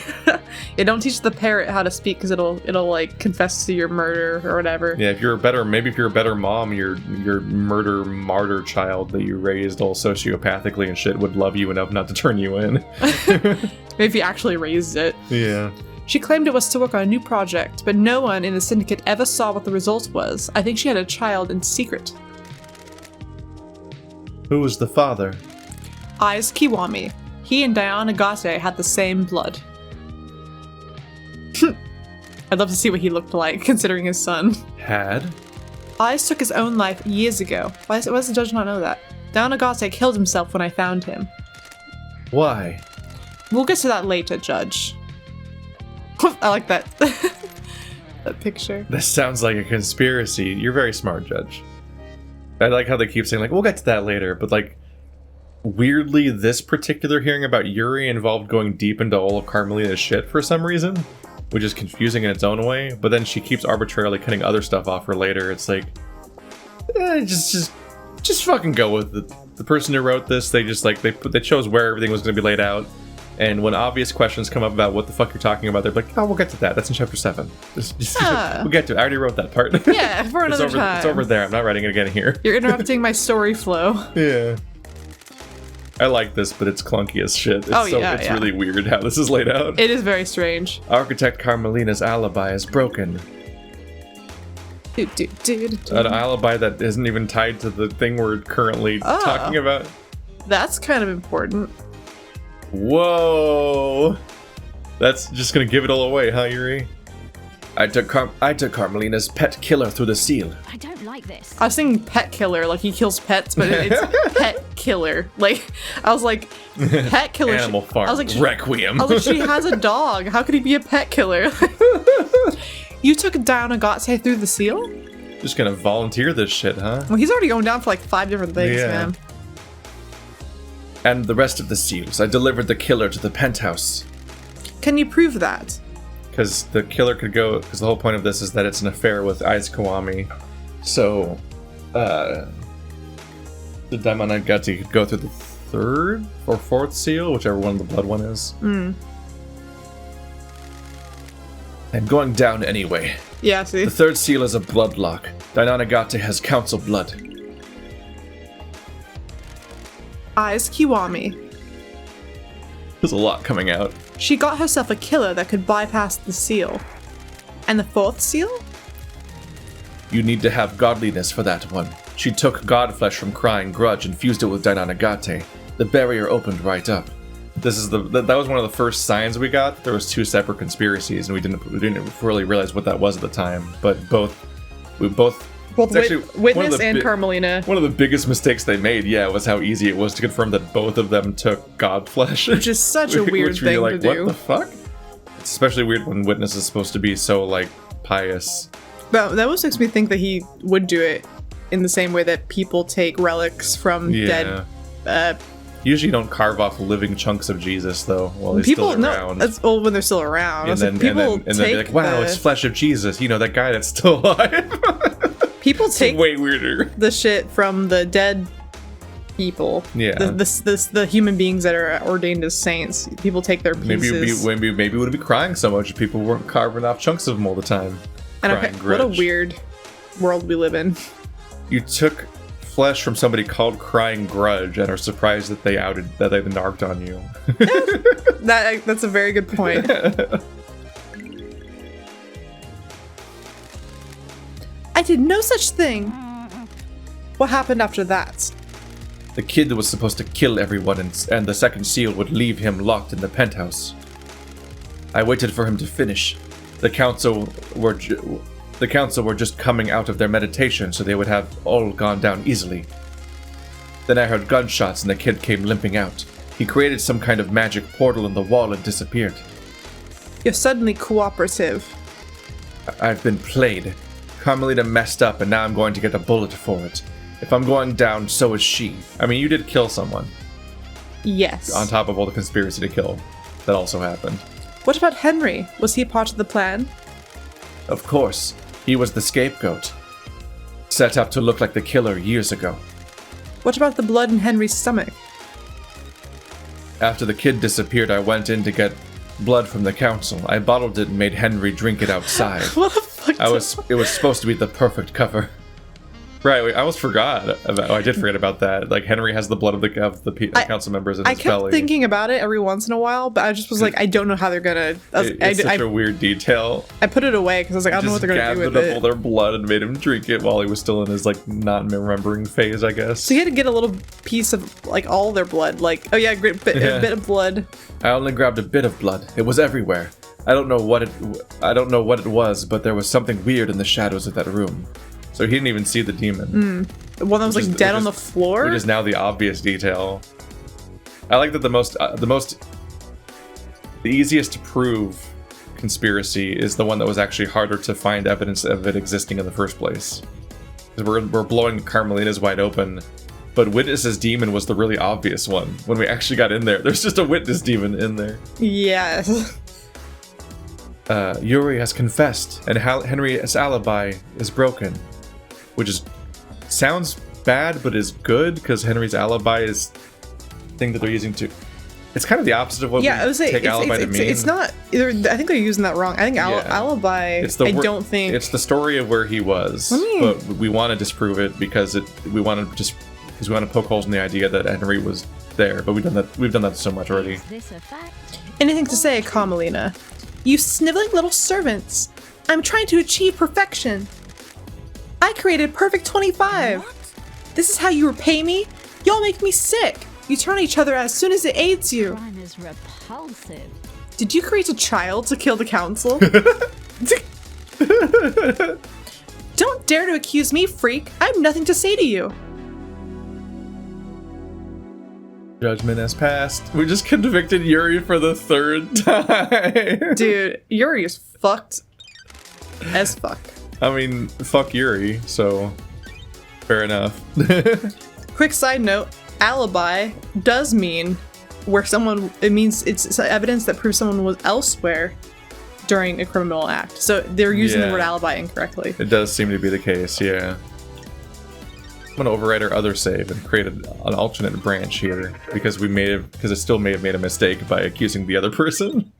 [SPEAKER 1] yeah. Don't teach the parrot how to speak because it'll like confess to your murder or whatever.
[SPEAKER 2] Yeah, if you're a better mom, your murder martyr child that you raised all sociopathically and shit would love you enough not to turn you in.
[SPEAKER 1] Maybe if you actually raised it.
[SPEAKER 2] Yeah.
[SPEAKER 1] She claimed it was to work on a new project, but no one in the syndicate ever saw what the result was. I think she had a child in secret.
[SPEAKER 2] Who was the father?
[SPEAKER 1] Eyes Kiwami. He and Diana Gate had the same blood. I'd love to see what he looked like, considering his son.
[SPEAKER 2] Had?
[SPEAKER 1] Eyes took his own life years ago. Why does the judge not know that? Diana Gate killed himself when I found him.
[SPEAKER 2] Why?
[SPEAKER 1] We'll get to that later, Judge. I like that. That picture.
[SPEAKER 2] This sounds like a conspiracy. You're very smart, Judge. I like how they keep saying, like, we'll get to that later, but, like, weirdly, this particular hearing about Yuri involved going deep into all of Carmelina's shit for some reason, which is confusing in its own way, but then she keeps arbitrarily cutting other stuff off for later. It's like, just fucking go with it. The person who wrote this, they just, like, they chose where everything was going to be laid out, and when obvious questions come up about what the fuck you're talking about, they're like, oh, we'll get to that. That's in chapter 7. We'll get to it. I already wrote that part.
[SPEAKER 1] Yeah, for another time.
[SPEAKER 2] It's over there. I'm not writing it again here.
[SPEAKER 1] You're interrupting my story flow.
[SPEAKER 2] Yeah. I like this, but it's clunky as shit. It's really weird how this is laid out.
[SPEAKER 1] It is very strange.
[SPEAKER 2] Architect Carmelina's alibi is broken. An alibi that isn't even tied to the thing we're currently talking about.
[SPEAKER 1] That's kind of important.
[SPEAKER 2] Whoa! That's just gonna give it all away, huh, Yuri? I took Carmelina's pet killer through the seal.
[SPEAKER 4] I don't like this.
[SPEAKER 1] I was thinking pet killer, like he kills pets, but it's pet killer. Like, I was like, pet killer.
[SPEAKER 2] Animal Farm.
[SPEAKER 1] I was like,
[SPEAKER 2] Requiem.
[SPEAKER 1] I was like, she has a dog. How could he be a pet killer? You took Diana Gate through the seal?
[SPEAKER 2] Just gonna volunteer this shit, huh?
[SPEAKER 1] Well, he's already going down for like 5 different things, man.
[SPEAKER 2] And the rest of the seals. I delivered the killer to the penthouse.
[SPEAKER 1] Can you prove that?
[SPEAKER 2] Because the killer could go... Because the whole point of this is that it's an affair with Aiz Kiwami. So, the Diana Gate could go through the 3rd or 4th seal, whichever one the blood one is. I'm going down anyway.
[SPEAKER 1] Yeah, see?
[SPEAKER 2] The 3rd seal is a blood lock. Diana Gate has council blood.
[SPEAKER 1] Aiz Kiwami.
[SPEAKER 2] There's a lot coming out.
[SPEAKER 1] She got herself a killer that could bypass the seal. And the 4th seal?
[SPEAKER 2] You need to have godliness for that one. She took god flesh from Crying Grudge and fused it with Diana Gate. The barrier opened right up. This is that was one of the first signs we got. There was 2 separate conspiracies, and we didn't really realize what that was at the time. But we both
[SPEAKER 1] Witness and Carmelina.
[SPEAKER 2] One of the biggest mistakes they made, was how easy it was to confirm that both of them took god flesh.
[SPEAKER 1] Which is such a weird thing to do.
[SPEAKER 2] What the fuck? It's especially weird when Witness is supposed to be so, like, pious.
[SPEAKER 1] That almost makes me think that he would do it in the same way that people take relics from dead...
[SPEAKER 2] Usually you don't carve off living chunks of Jesus, though, while he's still around.
[SPEAKER 1] That's when they're still around.
[SPEAKER 2] And then be like, wow, it's flesh of Jesus. You know, that guy that's still alive.
[SPEAKER 1] People take
[SPEAKER 2] way weirder
[SPEAKER 1] the shit from the dead people.
[SPEAKER 2] Yeah.
[SPEAKER 1] The human beings that are ordained as saints. People take their pieces.
[SPEAKER 2] Maybe we wouldn't be crying so much if people weren't carving off chunks of them all the time.
[SPEAKER 1] What a weird world we live in.
[SPEAKER 2] You took flesh from somebody called Crying Grudge and are surprised that they narked on you.
[SPEAKER 1] That's a very good point. I did no such thing. What happened after that?
[SPEAKER 2] The kid was supposed to kill everyone, and the 2nd seal would leave him locked in the penthouse. I waited for him to finish. The council were just coming out of their meditation, so they would have all gone down easily. Then I heard gunshots, and the kid came limping out. He created some kind of magic portal in the wall and disappeared.
[SPEAKER 1] You're suddenly cooperative.
[SPEAKER 2] I've been played. Carmelina messed up, and now I'm going to get a bullet for it. If I'm going down, so is she. I mean, you did kill someone.
[SPEAKER 1] Yes.
[SPEAKER 2] On top of all the conspiracy to kill that also happened.
[SPEAKER 1] What about Henry? Was he part of the plan?
[SPEAKER 2] Of course. He was the scapegoat. Set up to look like the killer years ago.
[SPEAKER 1] What about the blood in Henry's stomach?
[SPEAKER 2] After the kid disappeared, I went in to get blood from the council. I bottled it and made Henry drink it outside.
[SPEAKER 1] What the fuck?
[SPEAKER 2] It was supposed to be the perfect cover. Right, wait, I almost forgot about. Oh, I did forget about that. Like Henry has the blood of the council members in his belly.
[SPEAKER 1] I kept thinking about it every once in a while, but I just was like, I don't know how they're gonna.
[SPEAKER 2] It's such a weird detail.
[SPEAKER 1] I put it away because I was like, I don't know what they're gonna do with it.
[SPEAKER 2] Gathered up all their blood and made him drink it while he was still in his like not remembering phase, I guess.
[SPEAKER 1] So he had to get a little piece of like all their blood. Like, oh yeah, a bit of blood.
[SPEAKER 2] I only grabbed a bit of blood. It was everywhere. I don't know what it was, but there was something weird in the shadows of that room. So he didn't even see the demon.
[SPEAKER 1] The one that was like dead on the floor?
[SPEAKER 2] Which is now the obvious detail. I like that the easiest to prove conspiracy is the one that was actually harder to find evidence of it existing in the first place. Because we're blowing Carmelina's wide open, but Witness's demon was the really obvious one. When we actually got in there, there's just a Witness demon in there.
[SPEAKER 1] Yes.
[SPEAKER 2] Yuri has confessed, and Henry's alibi is broken. Which sounds bad, but is good, because Henry's alibi is the thing that they're using to... It's kind of the opposite of what
[SPEAKER 1] I would say
[SPEAKER 2] take alibi to mean.
[SPEAKER 1] It's not... I think they're using that wrong. I think alibi, I don't think...
[SPEAKER 2] It's the story of where he was, but we want to disprove it because we want to poke holes in the idea that Henry was there, but we've done that so much already.
[SPEAKER 4] Is this a fact?
[SPEAKER 1] Anything to say, Carmelina? You sniveling little servants! I'm trying to achieve perfection! I created Perfect 25! What? This is how you repay me? Y'all make me sick! You turn on each other as soon as it aids you!
[SPEAKER 4] Crime is repulsive.
[SPEAKER 1] Did you create a child to kill the council? Don't dare to accuse me, freak! I have nothing to say to you!
[SPEAKER 2] Judgment has passed. We just convicted Yuri for the 3rd time.
[SPEAKER 1] Dude, Yuri is fucked as fuck.
[SPEAKER 2] I mean, fuck Yuri, so fair enough.
[SPEAKER 1] Quick side note, alibi does mean it means it's evidence that proves someone was elsewhere during a criminal act. So they're using the word alibi incorrectly.
[SPEAKER 2] It does seem to be the case, yeah. I'm gonna overwrite our other save and create an alternate branch here because it still may have made a mistake by accusing the other person.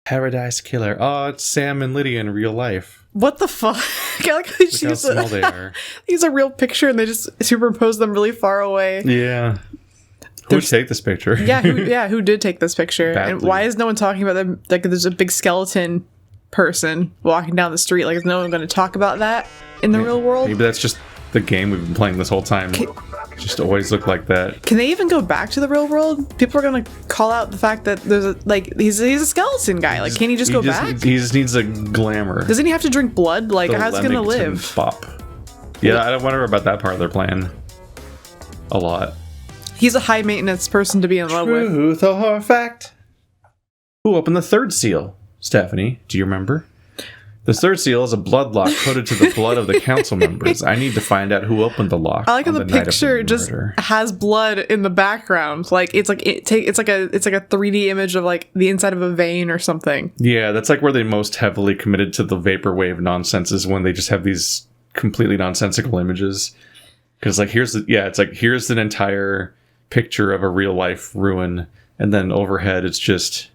[SPEAKER 2] Paradise Killer. Oh, it's Sam and Lydia in real life.
[SPEAKER 1] What the fuck? I like how
[SPEAKER 2] Look how small they are.
[SPEAKER 1] Use a real picture and they just superimpose them really far away.
[SPEAKER 2] Yeah. Who would take this picture?
[SPEAKER 1] Who did take this picture?
[SPEAKER 2] Badly.
[SPEAKER 1] And why is no one talking about them? Like, there's a big skeleton person walking down the street. Like, is no one going to talk about that in the real world?
[SPEAKER 2] Maybe that's just the game we've been playing this whole time. Just always look like that.
[SPEAKER 1] Can they even go back to the real world? People are gonna call out the fact that there's he's a skeleton guy. Like, can't he just go back?
[SPEAKER 2] He just needs a glamour.
[SPEAKER 1] Doesn't he have to drink blood? Like, how's he gonna live?
[SPEAKER 2] Bop. Yeah, I wonder about that part of their plan. A lot.
[SPEAKER 1] He's a high maintenance person to be in love with.
[SPEAKER 2] Truth or fact? Who opened the 3rd seal? Stephanie, do you remember? The 3rd seal is a blood lock coded to the blood of the council members. I need to find out who opened the lock.
[SPEAKER 1] I like how the picture just has blood in the background. Like it's like a 3D image of like the inside of a vein or something.
[SPEAKER 2] Yeah, that's like where they most heavily committed to the vaporwave nonsense is when they just have these completely nonsensical images. Because like here's an entire picture of a real life ruin, and then overhead it's just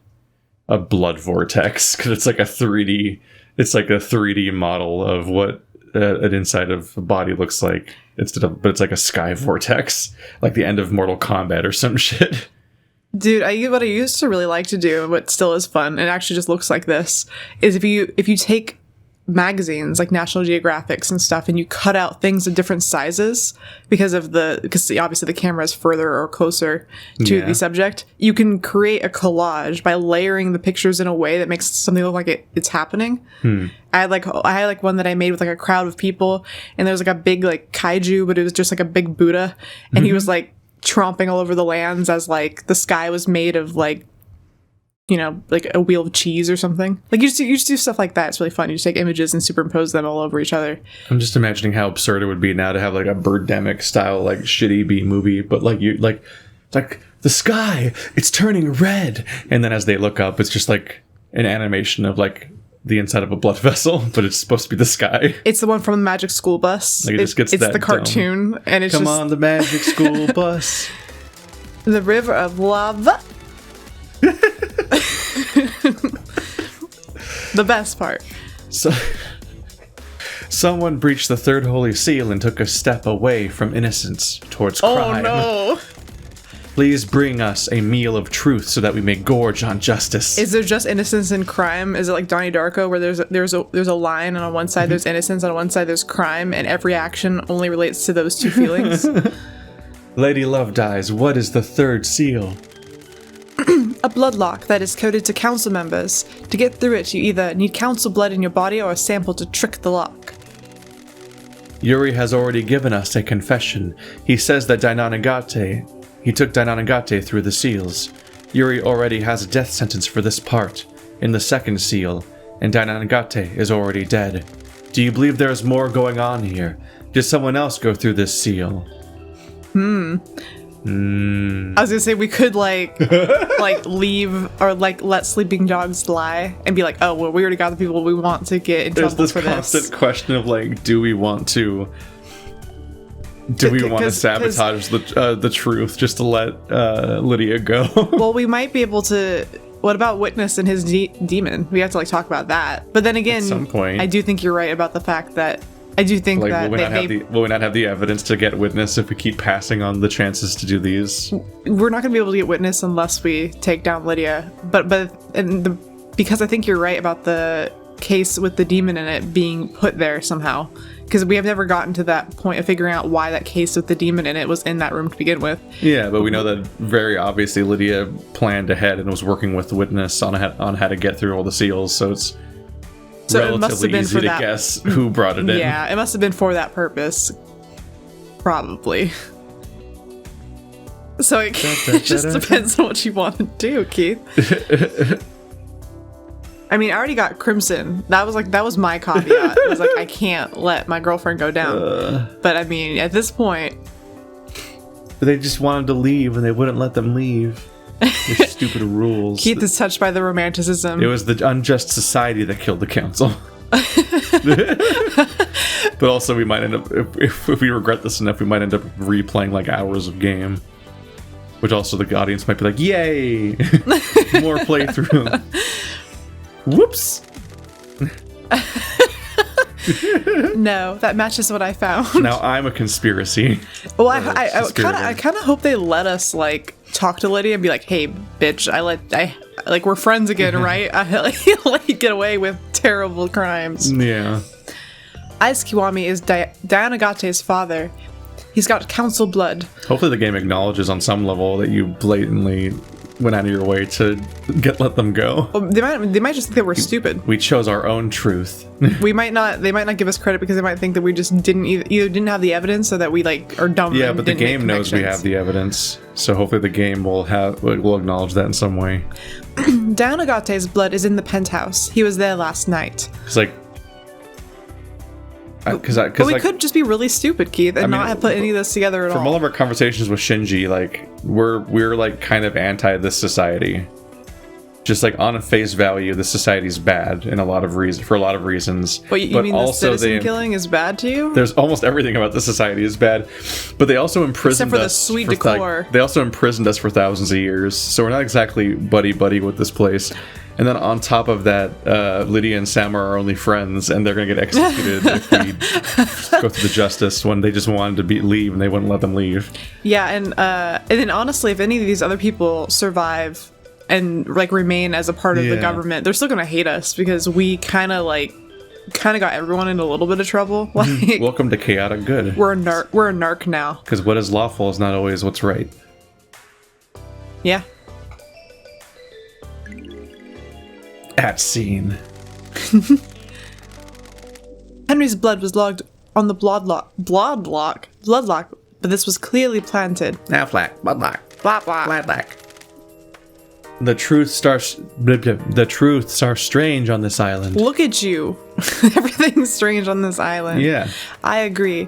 [SPEAKER 2] a blood vortex because it's like a 3D. It's like a 3D model of what an inside of a body looks like, but it's like a sky vortex, like the end of Mortal Kombat or some shit.
[SPEAKER 1] Dude, what I used to really like to do, but still is fun, and actually just looks like this, is if you take magazines like National Geographics and stuff, and you cut out things of different sizes because obviously the camera is further or closer to the subject, you can create a collage by layering the pictures in a way that makes something look like it's happening. I had one that I made with like a crowd of people, and there was like a big like kaiju, but it was just like a big Buddha, and he was like tromping all over the lands as like the sky was made of like, you know, like a wheel of cheese or something. Like you just do stuff like that. It's really fun. You just take images and superimpose them all over each other.
[SPEAKER 2] I'm just imagining how absurd it would be now to have like a Birdemic style like shitty B movie, but like the sky, it's turning red, and then as they look up, it's just like an animation of like the inside of a blood vessel, but it's supposed to be the sky.
[SPEAKER 1] It's the one from the Magic School Bus.
[SPEAKER 2] Like, it just gets
[SPEAKER 1] it's
[SPEAKER 2] that
[SPEAKER 1] the cartoon, and it's
[SPEAKER 2] Come
[SPEAKER 1] just
[SPEAKER 2] on, the magic school bus.
[SPEAKER 1] the river of lava. The best part.
[SPEAKER 2] So, someone breached the third holy seal and took a step away from innocence towards crime.
[SPEAKER 1] Oh no!
[SPEAKER 2] Please bring us a meal of truth so that we may gorge on justice.
[SPEAKER 1] Is there just innocence and crime? Is it like Donnie Darko, where there's a line, and on one side there's innocence, and on one side there's crime, and every action only relates to those two feelings?
[SPEAKER 2] Lady Love dies. What is the third seal?
[SPEAKER 1] A blood lock that is coded to council members. To get through it, you either need council blood in your body or a sample to trick the lock.
[SPEAKER 2] Yuri has already given us a confession. He says that he took Dainanagate through the seals. Yuri already has a death sentence for this part, in the second seal, and Dainanagate is already dead. Do you believe there is more going on here? Did someone else go through this seal?
[SPEAKER 1] I was gonna say we could like leave or like let sleeping dogs lie and be like, oh well, we already got the people we want to get in
[SPEAKER 2] There's
[SPEAKER 1] trouble
[SPEAKER 2] this
[SPEAKER 1] for
[SPEAKER 2] constant
[SPEAKER 1] this.
[SPEAKER 2] question of like, do we want to sabotage the truth just to let Lydia go?
[SPEAKER 1] Well, we might be able to. What about Witness and his demon? We have to like talk about that. But then again,
[SPEAKER 2] At some point.
[SPEAKER 1] I do think you're right about the fact that I do think
[SPEAKER 2] Like,
[SPEAKER 1] that
[SPEAKER 2] will we not have the evidence to get Witness if we keep passing on the chances to do these?
[SPEAKER 1] we're not going to be able to get Witness unless we take down Lydia. Because I think you're right about the case with the demon in it being put there somehow. Because we have never gotten to that point of figuring out why that case with the demon in it was in that room to begin with.
[SPEAKER 2] Yeah, but we know that very obviously Lydia planned ahead and was working with the Witness on how to get through all the seals, so it's
[SPEAKER 1] So it must have
[SPEAKER 2] relatively
[SPEAKER 1] been
[SPEAKER 2] easy
[SPEAKER 1] for
[SPEAKER 2] to
[SPEAKER 1] that.
[SPEAKER 2] guess who brought it in.
[SPEAKER 1] Yeah, it must have been for that purpose. Probably. So it just depends on what you want to do, Keith. I mean, I already got Crimson. That was my caveat. It was like, I can't let my girlfriend go down. But I mean, at this point,
[SPEAKER 2] But they just wanted to leave and they wouldn't let them leave. Their stupid rules.
[SPEAKER 1] Keith is touched by the romanticism.
[SPEAKER 2] It was the unjust society that killed the council. But also, we might end up, if we regret this enough, we might end up replaying like hours of game. Which also the audience might be like, yay! More playthrough. Whoops!
[SPEAKER 1] No, that matches what I found.
[SPEAKER 2] Now I'm a conspiracy.
[SPEAKER 1] Well, I kind of hope they let us like talk to Lydia and be like, "Hey, bitch, we're friends again, right? I let you get away with terrible crimes."
[SPEAKER 2] Yeah.
[SPEAKER 1] Aiz Kiwami is Dainagate's father. He's got council blood.
[SPEAKER 2] Hopefully the game acknowledges on some level that you blatantly went out of your way to let them go.
[SPEAKER 1] Well, they might just think that we're stupid.
[SPEAKER 2] We chose our own truth.
[SPEAKER 1] They might not give us credit because they might think that we just didn't either didn't have the evidence, or that we like are dumb.
[SPEAKER 2] Yeah,
[SPEAKER 1] and
[SPEAKER 2] but the
[SPEAKER 1] didn't make
[SPEAKER 2] game knows we
[SPEAKER 1] connections.
[SPEAKER 2] have the evidence, so hopefully the game will acknowledge that in some way.
[SPEAKER 1] Dainagate's blood is in the penthouse. He was there last night.
[SPEAKER 2] It's like, because
[SPEAKER 1] But we could just be really stupid, Keith, and not have put any of this together at all.
[SPEAKER 2] From all of our conversations with Shinji, like we're like kind of anti this society. Just like on face value, this society's bad in for a lot of reasons.
[SPEAKER 1] But you mean the citizen killing is bad to you?
[SPEAKER 2] There's almost everything about the society is bad, but they also imprisoned
[SPEAKER 1] Except for the
[SPEAKER 2] us
[SPEAKER 1] sweet
[SPEAKER 2] for,
[SPEAKER 1] decor.
[SPEAKER 2] they also imprisoned us for thousands of years, so we're not exactly buddy with this place. And then on top of that, Lydia and Sam are our only friends, and they're gonna get executed if we go through the justice when they just wanted to leave and they wouldn't let them leave.
[SPEAKER 1] Yeah, and then honestly, if any of these other people survive and like remain as a part of the government, they're still gonna hate us because we kind of got everyone in a little bit of trouble. Like,
[SPEAKER 2] Welcome to chaotic good.
[SPEAKER 1] we're a narc now.
[SPEAKER 2] Because what is lawful is not always what's right.
[SPEAKER 1] Yeah.
[SPEAKER 2] At scene.
[SPEAKER 1] Henry's blood was logged on the blood lock, but this was clearly planted.
[SPEAKER 2] Now flat, bloodlock,
[SPEAKER 1] Blah blah.
[SPEAKER 2] bloodlock. The truths are strange on this island.
[SPEAKER 1] Look at you. Everything's strange on this island.
[SPEAKER 2] Yeah.
[SPEAKER 1] I agree.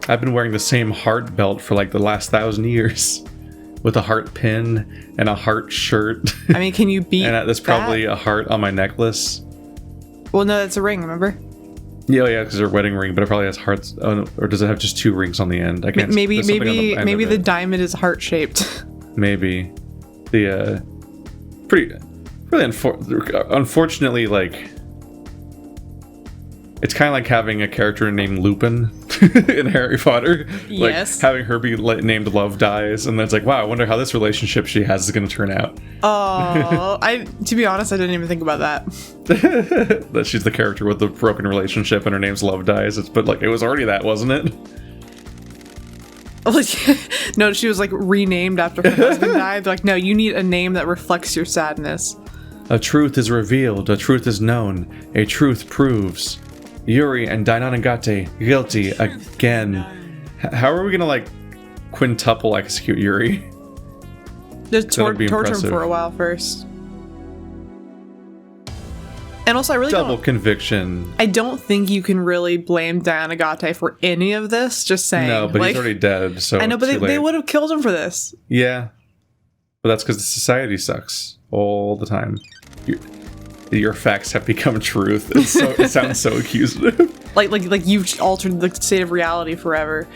[SPEAKER 2] I've been wearing the same heart belt for like the last 1,000 years. with a heart pin and a heart shirt.
[SPEAKER 1] I mean, can you beat
[SPEAKER 2] And there's probably
[SPEAKER 1] that?
[SPEAKER 2] a heart on my necklace.
[SPEAKER 1] Well, no, that's a ring, remember?
[SPEAKER 2] Yeah, because their wedding ring, but it probably has hearts. Oh, no, or does it have just 2 rings on the end? I can't.
[SPEAKER 1] Maybe
[SPEAKER 2] there's something on the end
[SPEAKER 1] maybe
[SPEAKER 2] of
[SPEAKER 1] the
[SPEAKER 2] it.
[SPEAKER 1] diamond is heart-shaped.
[SPEAKER 2] Maybe the pretty unfortunately, like, it's kind of like having a character named Lupin in Harry Potter. Like,
[SPEAKER 1] Yes.
[SPEAKER 2] having her be named Love Dies, and then it's like, wow, I wonder how this relationship she has is going to turn out.
[SPEAKER 1] Oh, to be honest, I didn't even think about that.
[SPEAKER 2] That she's the character with the broken relationship and her name's Love Dies. But like, it was already that, wasn't it?
[SPEAKER 1] No, she was like renamed after her husband died. They're like, no, you need a name that reflects your sadness.
[SPEAKER 2] A truth is revealed, a truth is known, a truth proves. Yuri and Dainanagate guilty again. How are we gonna like quintuple execute Yuri?
[SPEAKER 1] Just
[SPEAKER 2] That'd be
[SPEAKER 1] torture him
[SPEAKER 2] impressive.
[SPEAKER 1] for a while first. And also, I really
[SPEAKER 2] Double
[SPEAKER 1] don't.
[SPEAKER 2] conviction.
[SPEAKER 1] I don't think you can really blame Dainagate for any of this. Just saying.
[SPEAKER 2] No, but
[SPEAKER 1] like,
[SPEAKER 2] he's already dead. So
[SPEAKER 1] I know, but
[SPEAKER 2] too
[SPEAKER 1] they
[SPEAKER 2] late.
[SPEAKER 1] would have killed him for this.
[SPEAKER 2] Yeah, but that's because the society sucks all the time. Your facts have become truth. It sounds so accusative.
[SPEAKER 1] Like you've altered the state of reality forever.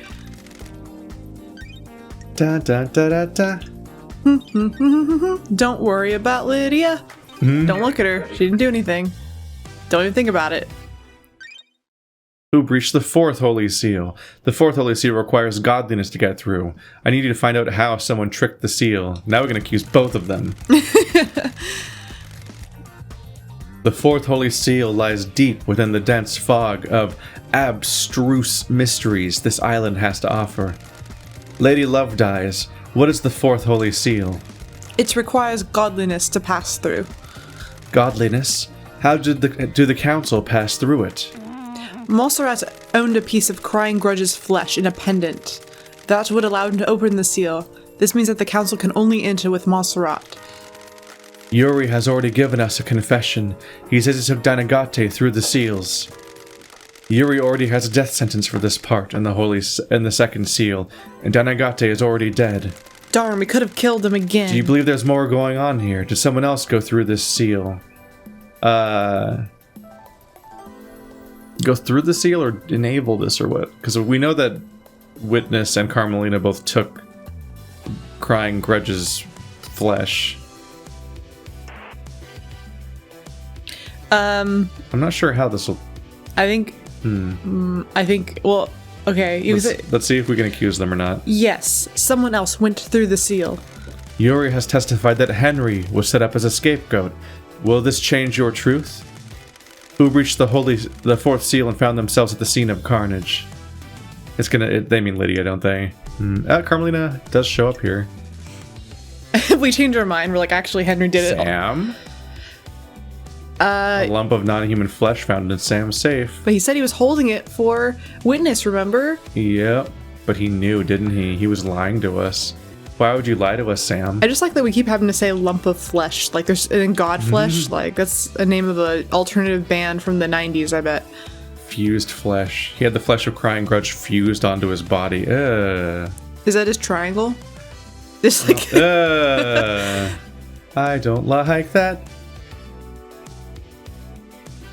[SPEAKER 2] Da da da da da.
[SPEAKER 1] Don't worry about Lydia. Don't look at her. She didn't do anything. Don't even think about it.
[SPEAKER 2] Who breached the 4th Holy Seal? The 4th Holy Seal requires godliness to get through. I need you to find out how someone tricked the seal. Now we can accuse both of them. The 4th Holy Seal lies deep within the dense fog of abstruse mysteries this island has to offer. Lady Love Dies. What is the 4th Holy Seal?
[SPEAKER 1] It requires godliness to pass through.
[SPEAKER 2] Godliness? How do the council pass through it?
[SPEAKER 1] Montserrat owned a piece of Crying Grudge's flesh in a pendant. That would allow him to open the seal. This means that the council can only enter with Montserrat.
[SPEAKER 2] Yuri has already given us a confession. He says he took Dainagate through the seals. Yuri already has a death sentence for this part in the 2nd seal, and Dainagate is already dead.
[SPEAKER 1] Darn, we could have killed him again.
[SPEAKER 2] Do you believe there's more going on here? Did someone else go through this seal? Go through the seal or enable this or what? Because we know that Witness and Carmelina both took Crying Grudge's flesh. I'm not sure how this will...
[SPEAKER 1] I think... well, okay.
[SPEAKER 2] Let's see if we can accuse them or not.
[SPEAKER 1] Yes, someone else went through the seal.
[SPEAKER 2] Yuri has testified that Henry was set up as a scapegoat. Will this change your truth? Who breached the 4th seal and found themselves at the scene of carnage? They mean Lydia, don't they? Carmelina does show up here.
[SPEAKER 1] If we change our mind, we're like, actually, Henry did it.
[SPEAKER 2] Sam? A lump of non-human flesh found in Sam's safe.
[SPEAKER 1] But he said he was holding it for Witness, remember?
[SPEAKER 2] Yep, but he knew, didn't he? He was lying to us. Why would you lie to us, Sam?
[SPEAKER 1] I just like that we keep having to say lump of flesh. Like there's in Godflesh, like that's a name of an alternative band from the 90s, I bet.
[SPEAKER 2] Fused flesh. He had the flesh of Crying Grudge fused onto his body.
[SPEAKER 1] Is that his triangle? Just like
[SPEAKER 2] I don't like that.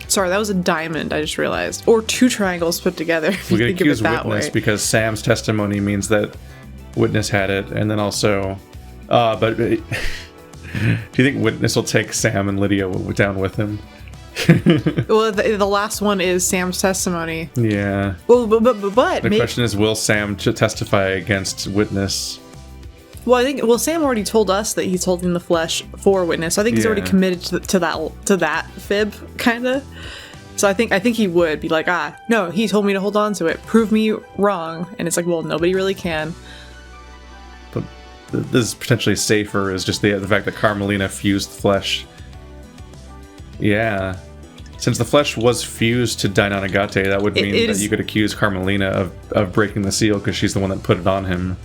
[SPEAKER 1] Sorry, that was a diamond, I just realized. Or 2 triangles put together. If
[SPEAKER 2] We
[SPEAKER 1] you
[SPEAKER 2] could
[SPEAKER 1] think of
[SPEAKER 2] accuse
[SPEAKER 1] it that
[SPEAKER 2] Witness
[SPEAKER 1] way.
[SPEAKER 2] because Sam's testimony means that Witness had it, and then also... but do you think Witness will take Sam and Lydia down with him?
[SPEAKER 1] Well, the last one is Sam's testimony.
[SPEAKER 2] Yeah.
[SPEAKER 1] Well, but
[SPEAKER 2] The question is, will Sam testify against Witness?
[SPEAKER 1] Well, Sam already told us that he's holding the flesh for Witness. So I think he's already
[SPEAKER 2] Yeah.
[SPEAKER 1] committed to that fib, kind of. So I think he would be like, no, he told me to hold on to it. Prove me wrong. And it's like, well, nobody really can.
[SPEAKER 2] But this is potentially safer is just the fact that Carmelina fused flesh. Yeah. Since the flesh was fused to Dainanagate, that would mean that you could accuse Carmelina of breaking the seal because she's the one that put it on him.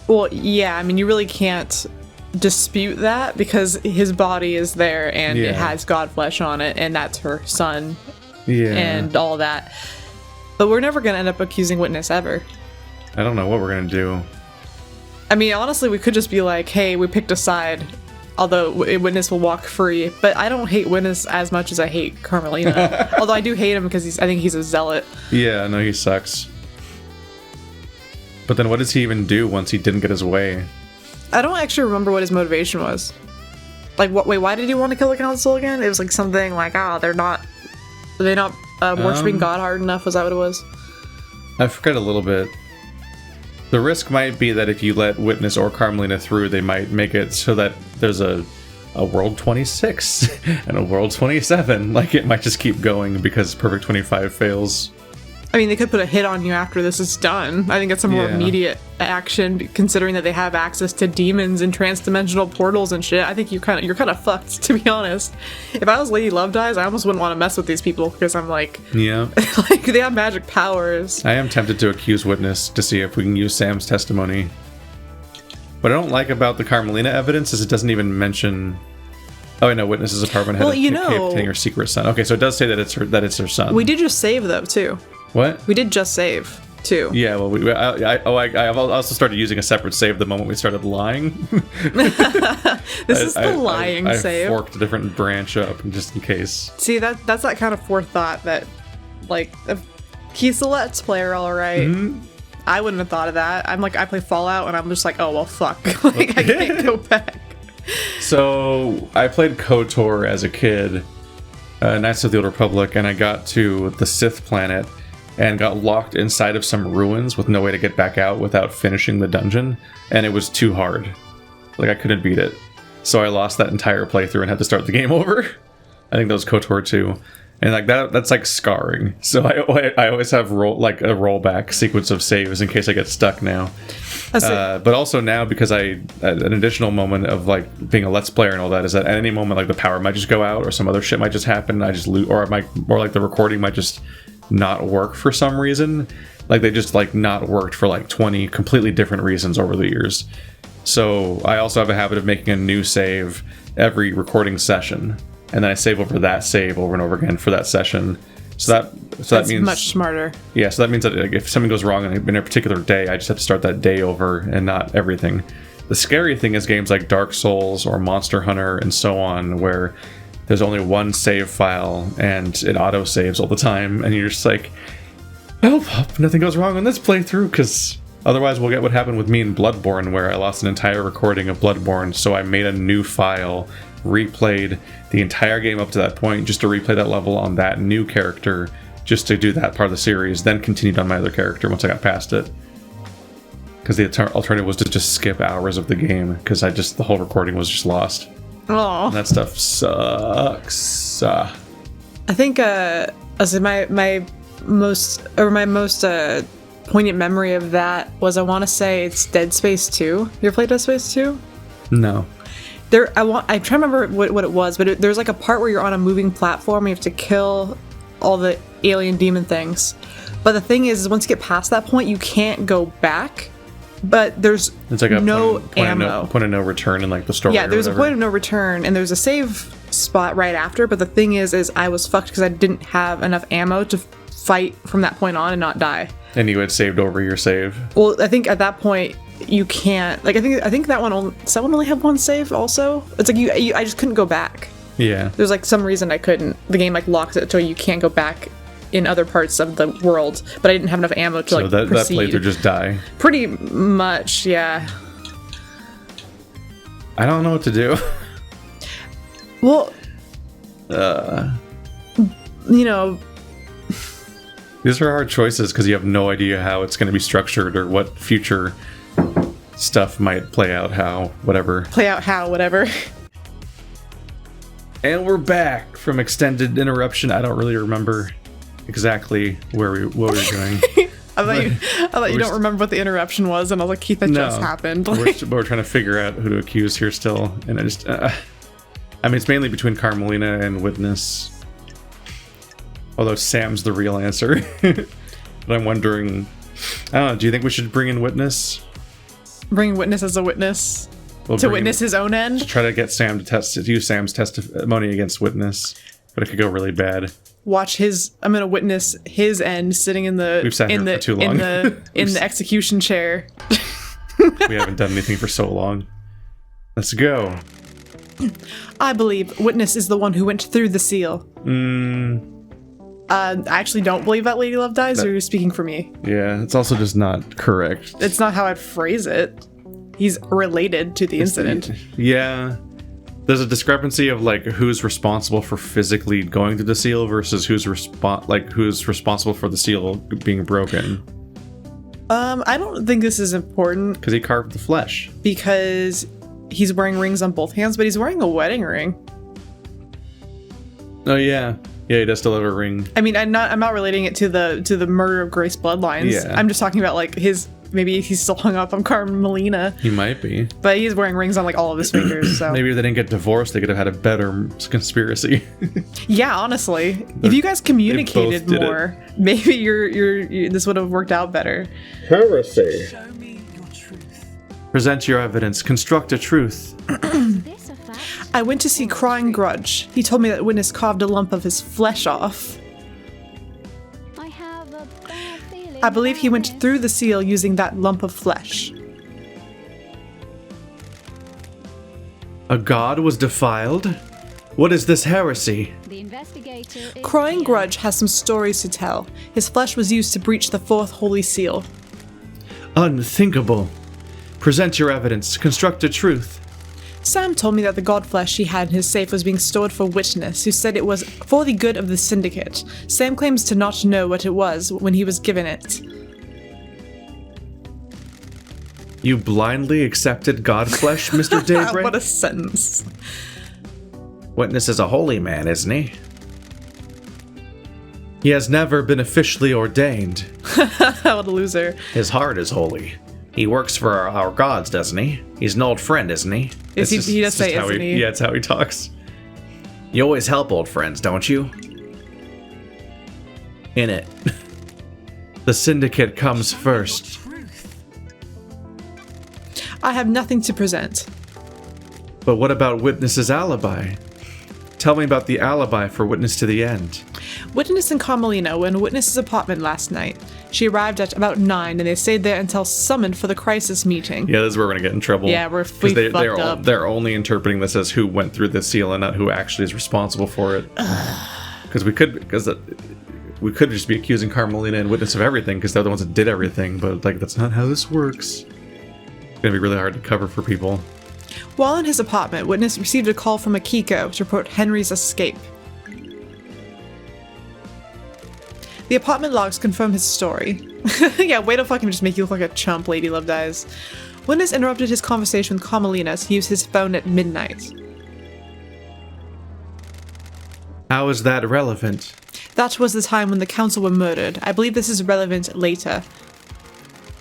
[SPEAKER 1] Well, yeah, I mean, you really can't dispute that because his body is there and it has God flesh on it, and that's her son and all that. But we're never going to end up accusing Witness ever.
[SPEAKER 2] I don't know what we're going to do.
[SPEAKER 1] I mean, honestly, we could just be like, hey, we picked a side. Although Witness will walk free, but I don't hate Witness as much as I hate Carmelina. Although I do hate him because I think he's a zealot.
[SPEAKER 2] Yeah, no, he sucks. But then what does he even do once he didn't get his way?
[SPEAKER 1] I don't actually remember what his motivation was. Like, what? Wait, why did he want to kill the council again? It was like something like, they're not worshiping God hard enough. Was that what it was?
[SPEAKER 2] I forget a little bit. The risk might be that if you let Witness or Carmelina through, they might make it so that there's a World 26 and a World 27. Like, it might just keep going because Perfect 25 fails.
[SPEAKER 1] I mean, they could put a hit on you after this is done. I think it's a more immediate action, considering that they have access to demons and transdimensional portals and shit. I think you're kind of fucked, to be honest. If I was Lady Love Dies, I almost wouldn't want to mess with these people because I'm like,
[SPEAKER 2] yeah,
[SPEAKER 1] like they have magic powers.
[SPEAKER 2] I am tempted to accuse Witness to see if we can use Sam's testimony. What I don't like about the Carmelina evidence is it doesn't even mention. Oh, I know. Witness's apartment had containing her secret son. Okay, so it does say that it's her son.
[SPEAKER 1] We did just save though too.
[SPEAKER 2] What?
[SPEAKER 1] We did just save, too.
[SPEAKER 2] Yeah, well, I also started using a separate save the moment we started lying.
[SPEAKER 1] This is the lying save.
[SPEAKER 2] I forked a different branch up just in case.
[SPEAKER 1] See, that's that kind of forethought that, like, he's the Let's Player, all right. Mm-hmm. I wouldn't have thought of that. I'm like, I play Fallout, and I'm just like, oh, well, fuck. Like, I can't go back.
[SPEAKER 2] So, I played KOTOR as a kid, Knights of the Old Republic, and I got to the Sith planet, and got locked inside of some ruins with no way to get back out without finishing the dungeon, and it was too hard. Like, I couldn't beat it. So I lost that entire playthrough and had to start the game over. I think that was KOTOR 2. And like that's like scarring. So I always have a rollback sequence of saves in case I get stuck now. But also now, because an additional moment of like being a Let's Player and all that is that at any moment like the power might just go out or some other shit might just happen. I just lose, or like the recording might just not work for some reason. Like they just like not worked for like 20 completely different reasons over the years. So I also have a habit of making a new save every recording session, and then I save over that save over and over again for that session. So that means
[SPEAKER 1] much smarter.
[SPEAKER 2] Yeah, so that means that like, if something goes wrong in a particular day, I just have to start that day over and not everything. The scary thing is games like Dark Souls or Monster Hunter and so on, where there's only one save file and it auto saves all the time, and you're just like, help, nothing goes wrong on this playthrough, because otherwise we'll get what happened with me in Bloodborne, where I lost an entire recording of Bloodborne, so I made a new file, replayed the entire game up to that point just to replay that level on that new character, just to do that part of the series, then continued on my other character once I got past it. Because the alternative was to just skip hours of the game, because the whole recording was just lost.
[SPEAKER 1] Oh,
[SPEAKER 2] that stuff sucks.
[SPEAKER 1] I think my most poignant memory of that was, I want to say it's Dead Space 2. You ever played Dead Space 2?
[SPEAKER 2] No.
[SPEAKER 1] I'm trying to remember what it was, but there's like a part where you're on a moving platform and you have to kill all the alien demon things. But the thing is once you get past that point, you can't go back. But there's
[SPEAKER 2] it's like a
[SPEAKER 1] no ammo.
[SPEAKER 2] Point of no return in like the story.
[SPEAKER 1] Yeah, there's a point of no return, and there's a save spot right after. But the thing is I was fucked because I didn't have enough ammo to fight from that point on and not die.
[SPEAKER 2] And you had saved over your save.
[SPEAKER 1] Well, I think at that point you can't. Like I think that one only have one save. Also, it's like I just couldn't go back.
[SPEAKER 2] Yeah.
[SPEAKER 1] There's like some reason I couldn't. The game like locks it so you can't go back in other parts of the world, but I didn't have enough ammo to
[SPEAKER 2] so that playthrough just die.
[SPEAKER 1] Pretty much, yeah.
[SPEAKER 2] I don't know what to do.
[SPEAKER 1] Well, you know,
[SPEAKER 2] these are hard choices because you have no idea how it's going to be structured or what future stuff might play out how, whatever. And we're back from extended interruption. I don't really remember exactly what we were doing.
[SPEAKER 1] I thought you don't remember what the interruption was, and I was like, Keith, that just happened.
[SPEAKER 2] We're trying to figure out who to accuse here still, and I just, I mean, it's mainly between Carmelina and Witness, although Sam's the real answer. But I'm wondering, I don't know, do you think we should bring in Witness?
[SPEAKER 1] Bring Witness as a witness? To witness his own end?
[SPEAKER 2] Try to get Sam to use Sam's testimony against Witness, but it could go really bad.
[SPEAKER 1] I'm gonna witness his end sitting in the
[SPEAKER 2] We've sat here for too long.
[SPEAKER 1] in the execution chair.
[SPEAKER 2] We haven't done anything for so long. Let's go.
[SPEAKER 1] I believe Witness is the one who went through the seal. I actually don't believe that Lady Love dies, or you're speaking for me?
[SPEAKER 2] Yeah, it's also just not correct.
[SPEAKER 1] It's not how I'd phrase it. He's related to the incident.
[SPEAKER 2] Yeah. There's a discrepancy of like who's responsible for physically going through the seal versus who's responsible for the seal being broken.
[SPEAKER 1] I don't think this is important
[SPEAKER 2] Because he carved the flesh.
[SPEAKER 1] because he's wearing rings on both hands, but he's wearing a wedding ring.
[SPEAKER 2] Oh yeah. Yeah, he does still have a ring.
[SPEAKER 1] I mean, I'm not relating it to the murder of Grace bloodlines.
[SPEAKER 2] Yeah.
[SPEAKER 1] I'm just talking about like maybe he's still hung up on Carmelina,
[SPEAKER 2] He might be.
[SPEAKER 1] but he's wearing rings on like all of his fingers. So
[SPEAKER 2] Maybe if they didn't get divorced, they could have had a better conspiracy.
[SPEAKER 1] yeah, honestly, if you guys communicated
[SPEAKER 2] did it.
[SPEAKER 1] more, maybe this would have worked out better.
[SPEAKER 2] Heresy.
[SPEAKER 3] Show me your truth.
[SPEAKER 2] Present your evidence. Construct a truth.
[SPEAKER 4] Is this a fact?
[SPEAKER 1] I went to see Crying Grudge. He told me that Witness carved a lump of his flesh off.
[SPEAKER 4] I have a bad feeling.
[SPEAKER 1] I believe he
[SPEAKER 4] about
[SPEAKER 1] went
[SPEAKER 4] this.
[SPEAKER 1] through the seal using that lump of flesh.
[SPEAKER 2] A god was defiled? What is this heresy?
[SPEAKER 4] The investigator is
[SPEAKER 1] Crying
[SPEAKER 4] here.
[SPEAKER 1] Grudge has some stories to tell. His flesh was used to breach the fourth holy seal.
[SPEAKER 2] Unthinkable. Present your evidence. Construct a truth.
[SPEAKER 1] Sam told me that the god flesh he had in his safe was being stored for Witness, who said it was for the good of the Syndicate. Sam claims to not know what it was when he was given it.
[SPEAKER 2] You blindly accepted god flesh, Mr. Daybreak?
[SPEAKER 1] What a sentence.
[SPEAKER 2] Witness is a holy man, isn't he? He has never been officially ordained.
[SPEAKER 1] What a loser.
[SPEAKER 2] His heart is holy. He works for our gods, doesn't he? He's an old friend, isn't he?
[SPEAKER 1] He does
[SPEAKER 2] it's
[SPEAKER 1] say,
[SPEAKER 2] how
[SPEAKER 1] isn't he?
[SPEAKER 2] Yeah, it's how he talks. You always help old friends, don't you? In it. The Syndicate comes first.
[SPEAKER 3] Truth.
[SPEAKER 1] I have nothing to present.
[SPEAKER 2] But what about Witness's alibi? Tell me about the alibi for Witness to the end.
[SPEAKER 1] Witness and Carmelina were in Witness's apartment last night. She arrived at about 9 and they stayed there until summoned for the crisis meeting.
[SPEAKER 2] Yeah, this is where we're gonna get in trouble.
[SPEAKER 1] Yeah, we
[SPEAKER 2] Because
[SPEAKER 1] fucked up.
[SPEAKER 2] they're only interpreting this as who went through the seal and not who actually is responsible for it. Because we could just be accusing Carmelina and Witness of everything because they're the ones that did everything. But like that's not how this works. It's gonna be really hard to cover for people.
[SPEAKER 1] While in his apartment, Witness received a call from Akiko to report Henry's escape. The apartment logs confirm his story. Yeah, way to fucking just make you look like a chump, Lady Love dies. Witness interrupted his conversation with Carmelina to use his phone at midnight.
[SPEAKER 2] How is that relevant?
[SPEAKER 1] That was the time when the council were murdered. I believe this is relevant later.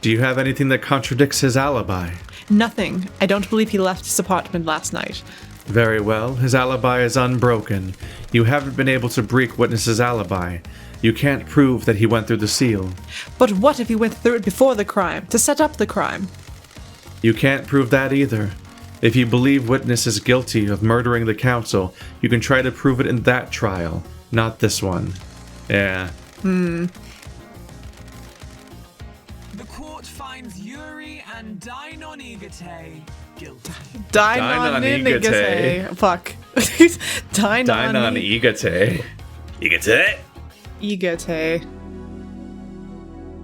[SPEAKER 2] Do you have anything that contradicts his alibi?
[SPEAKER 1] Nothing. I don't believe he left his apartment last night.
[SPEAKER 2] Very well. His alibi is unbroken. You haven't been able to break Witness's alibi. You can't prove that he went through the seal.
[SPEAKER 1] But what if he went through it before the crime, to set up the crime?
[SPEAKER 2] You can't prove that either. If you believe Witness is guilty of murdering the council, you can try to prove it in that trial, not this one. Yeah.
[SPEAKER 3] The court finds Yuri and Dinon Igate guilty.
[SPEAKER 2] Igate.
[SPEAKER 1] Fuck.
[SPEAKER 2] Dinon Igate. Igate?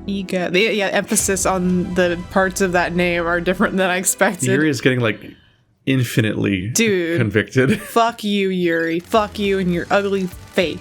[SPEAKER 1] Igate. Yeah, emphasis on the parts of that name are different than I expected.
[SPEAKER 2] Yuri is getting, like, infinitely
[SPEAKER 1] Dude.
[SPEAKER 2] convicted.
[SPEAKER 1] Fuck you, Yuri. Fuck you and your ugly face.